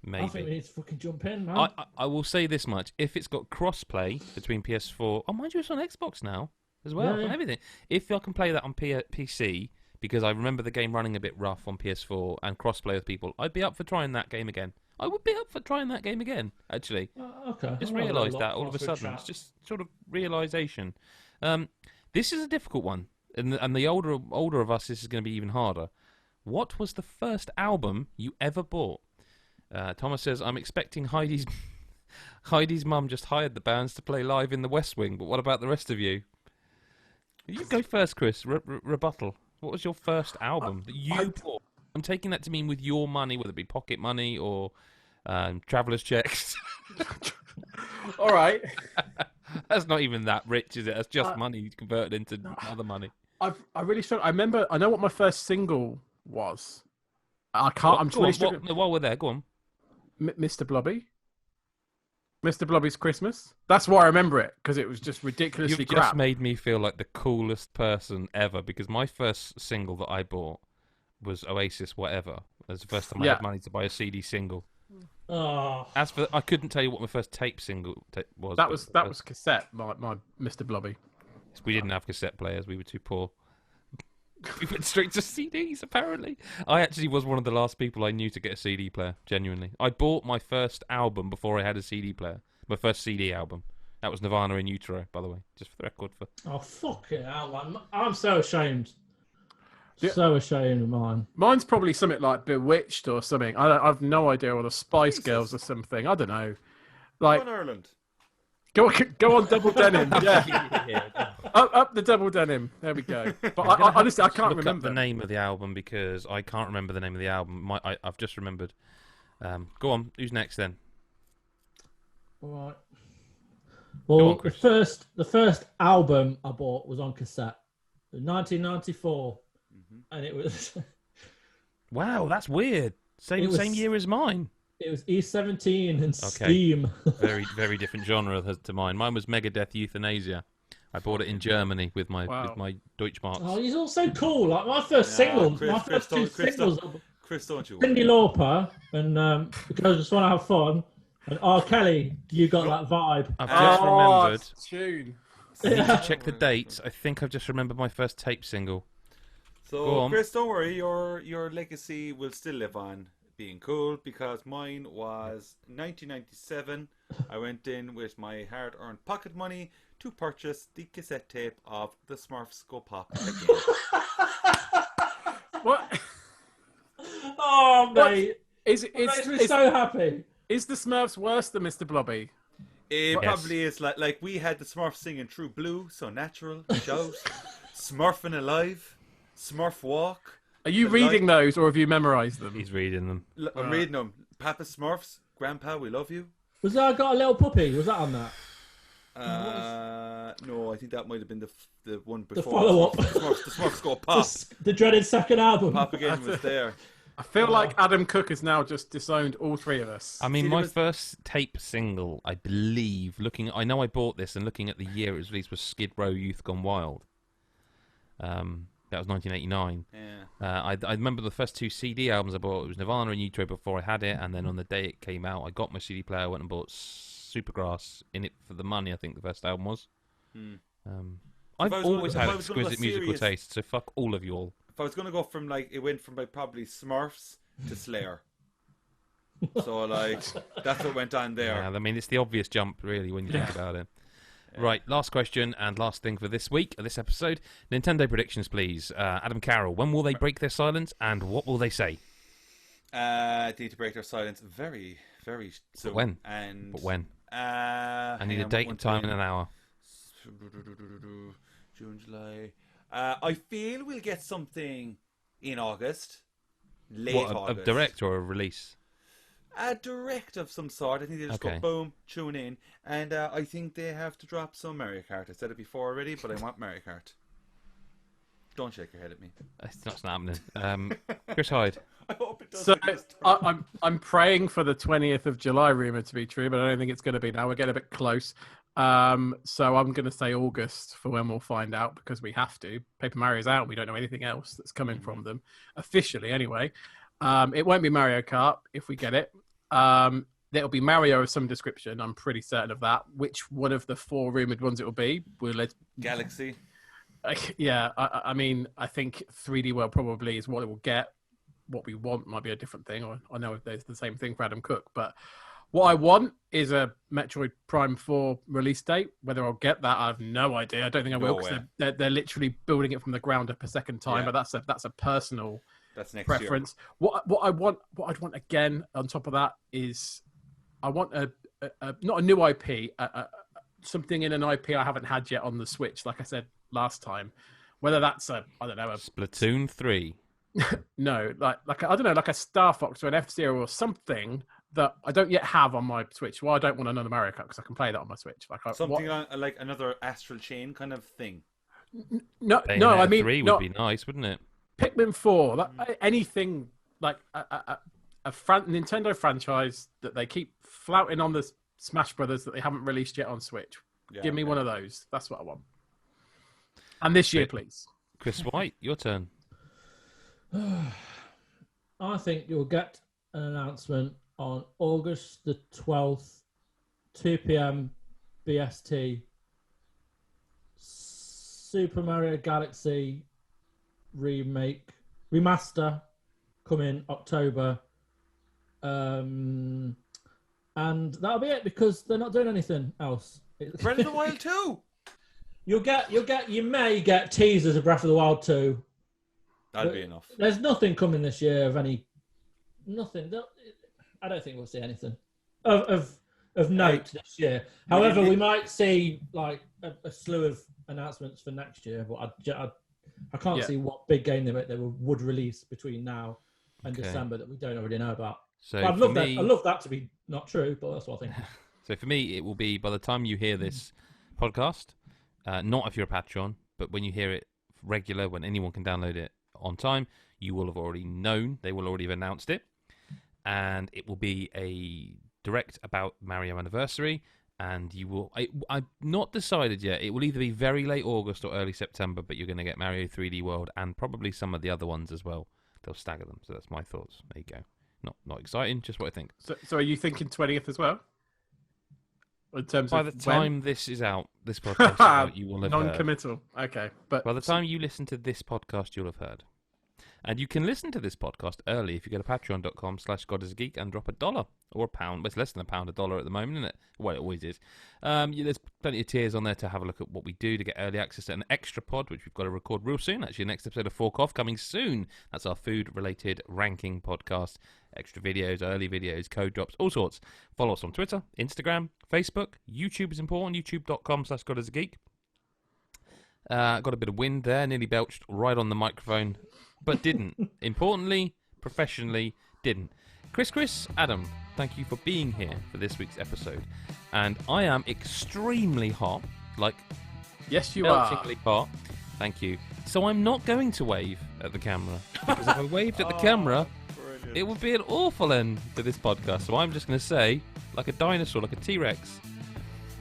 S1: Maybe.
S3: I think we need to fucking jump in, man.
S1: I will say this much: if it's got cross-play between PS4, mind you, it's on Xbox now as well and everything. If I can play that on PC, because I remember the game running a bit rough on PS4 and cross-play with people, I'd be up for trying that game again. I would be up for trying that game again, actually.
S3: Okay.
S1: Just realised that all of a sudden. It's just sort of realisation. This is a difficult one. And the older of us, this is going to be even harder. What was the first album you ever bought? Thomas says, I'm expecting Heidi's mum just hired the bands to play live in the West Wing, but what about the rest of you? You go first, Chris. Rebuttal. What was your first album that you bought? I'm taking that to mean with your money, whether it be pocket money or traveller's checks.
S4: All right.
S1: That's not even that rich, is it? That's just money converted into other money.
S4: I really struggle. I know what my first single was. I can't. I'm really struggling.
S1: While we're there, go on.
S4: Mr. Blobby. Mr. Blobby's Christmas. That's why I remember it, because it was just ridiculously crap.
S1: You've just made me feel like the coolest person ever, because my first single that I bought was Oasis Whatever. That was the first time I had money to buy a CD single.
S3: Oh.
S1: As for, I couldn't tell you what my first tape single was.
S4: That was cassette. My Mr. Blobby.
S1: We didn't have cassette players. We were too poor. We went straight to CDs, apparently. I actually was one of the last people I knew to get a CD player, genuinely. I bought my first album before I had a CD player. My first CD album. That was Nirvana in Utero, by the way, just for the record.
S3: Oh, fuck it out, man. I'm so ashamed. So ashamed of mine.
S4: Mine's probably something like Bewitched or something. I've no idea, or the Spice Girls or something. I don't know. Like,
S2: Go on, Ireland.
S4: Go on, double denim. Yeah. Up the double denim. There we go. But honestly, I can't remember
S1: the name of the album because I can't remember the name of the album. I've just remembered. Go on. Who's next then?
S3: All right. Well, the first album I bought was on cassette, in 1994, and it was.
S1: Wow, that's weird. Same year as mine.
S3: It was E17 and Steam.
S1: Very, very different genre to mine. Mine was Megadeth Euthanasia. I bought it in Germany with my Deutschmarks.
S3: Oh, he's all so cool. Like my first single, my first two singles.
S2: Chris, don't you?
S3: Cyndi Lauper and Because I Just Want to Have Fun. And R. Kelly, you got that vibe.
S1: I've just remembered.
S4: Tune.
S1: I need to check the dates. I think I've just remembered my first tape single.
S2: So, Chris, don't worry. Your legacy will still live on being cool because mine was 1997. I went in with my hard-earned pocket money to purchase the cassette tape of The Smurfs Go Pop again.
S4: What?
S3: Oh, mate.
S4: It
S3: makes me so happy.
S4: Is the Smurfs worse than Mr. Blobby?
S2: It probably is. Like we had the Smurfs singing True Blue, So Natural, Shout, Smurfing Alive, Smurf Walk.
S4: Are you reading those or have you memorised them?
S1: He's reading them.
S2: I'm reading them. Papa Smurfs, Grandpa, we love you.
S3: Was that Got a Little Puppy? Was that on that?
S2: No, I think that might have been the one before.
S3: The follow-up.
S2: The Smurfs Go Pop.
S3: The dreaded second album.
S2: Pop again was there.
S4: I feel like Adam Cook has now just disowned all three of us.
S1: I mean, my first tape single, I believe, I know I bought this and looking at the year it was released, was Skid Row Youth Gone Wild. That was 1989.
S2: Yeah.
S1: I remember the first two CD albums I bought. It was Nirvana and Utero before I had it, and then on the day it came out, I got my CD player, went and bought Supergrass in it for the money. I think the first album was. I've always had exquisite musical taste, so fuck all of you all.
S2: If I was going to go from it went from probably Smurfs to Slayer. So that's what went on there.
S1: Yeah, I mean, it's the obvious jump, really, when you think about it. Yeah. Right, last question and last thing for this week, this episode. Nintendo predictions, please. Adam Carroll, when will they break their silence and what will they say?
S2: They need to break their silence very, very soon.
S1: But when? I need a date and time and an hour.
S2: June, July. I feel we'll get something in August. August.
S1: A direct or a release?
S2: A direct of some sort. I think they just go boom, tune in, and I think they have to drop some Mario Kart. I said it before already, but I want Mario Kart. Don't shake your head at me.
S1: It's not happening. Chris Hyde.
S2: I hope it does.
S4: So I'm praying for the 20th of July rumor to be true, but I don't think it's going to be now. We're getting a bit close. So I'm going to say August for when we'll find out because we have to. Paper Mario's out. We don't know anything else that's coming from them officially. Anyway, it won't be Mario Kart if we get it. It'll be Mario of some description. I'm pretty certain of that. Which one of the four rumored ones it will be?
S2: Galaxy.
S4: Yeah, I mean, I think 3D World probably is what it will get. What we want might be a different thing. Or I know there's the same thing for Adam Cook, but what I want is a Metroid Prime 4 release date. Whether I'll get that, I have no idea. I don't think I will because they're literally building it from the ground up a second time. Yeah. But that's a personal preference. Year. What I'd want again on top of that is I want a not a new IP, something in an IP I haven't had yet on the Switch. Like I said last time, whether that's a
S1: Splatoon 3.
S4: No, like I don't know, like a Star Fox or an F-Zero or something that I don't yet have on my Switch. Well, I don't want another Mario Kart because I can play that on my Switch.
S2: Like another Astral Chain kind of thing.
S4: No, I mean
S1: 3 would be nice, wouldn't it?
S4: Pikmin 4, anything like a Nintendo franchise that they keep flouting on the Smash Brothers that they haven't released yet on Switch. Yeah, give me one of those. That's what I want. And this year, please.
S1: Chris White, your turn.
S3: I think you'll get an announcement on August the 12th, 2 p.m. BST. Super Mario Galaxy remaster coming October, and that'll be it because they're not doing anything else.
S2: Breath of the Wild 2.
S3: You may get teasers of Breath of the Wild 2.
S2: That'll be enough.
S3: There's nothing coming this year of any. Nothing. I don't think we'll see anything of note this year. However, we might see like a slew of announcements for next year, but I can't see what big game they would release between now and December that we don't already know about. So I'd love that to be not true, but that's what I think.
S1: So for me, it will be by the time you hear this podcast, not if you're a Patreon, but when you hear it regular, when anyone can download it on time, you will have already known. They will already have announced it. And it will be a direct about Mario Anniversary. And you will... I've not decided yet. It will either be very late August or early September, but you're going to get Mario 3D World and probably some of the other ones as well. They'll stagger them. So that's my thoughts. There you go. Not exciting, just what I think.
S4: So are you thinking 20th as well? In terms
S1: by the time this is out, this podcast is out, you will have
S4: non-committal.
S1: Heard.
S4: Okay, but
S1: by the time you listen to this podcast, you'll have heard. And you can listen to this podcast early if you go to patreon.com/GodIsAGeek and drop $1 or £1. It's less than £1 a dollar at the moment, isn't it? Well, it always is. There's plenty of tiers on there to have a look at what we do to get early access to an extra pod, which we've got to record real soon. Actually, next episode of Fork Off coming soon. That's our food-related ranking podcast. Extra videos, early videos, code drops, all sorts. Follow us on Twitter, Instagram, Facebook. YouTube is important. YouTube.com/GodIsAGeek. Got a bit of wind there. Nearly belched right on the microphone. But didn't. Importantly, professionally, didn't. Chris, Adam, thank you for being here for this week's episode. And I am extremely hot, like
S4: yes, you are.
S1: Meltingly hot. Thank you. So I'm not going to wave at the camera because if I waved at the camera, brilliant. It would be an awful end to this podcast. So I'm just going to say, like a dinosaur, like a T-Rex,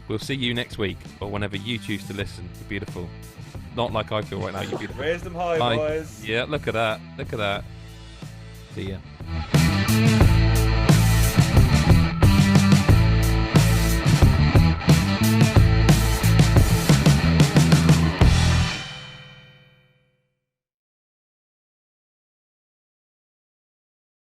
S1: we'll see you next week or whenever you choose to listen. You're beautiful. Not like I feel right now. You're beautiful.
S2: Raise them high, boys.
S1: Yeah, look at that. Look at that. See ya.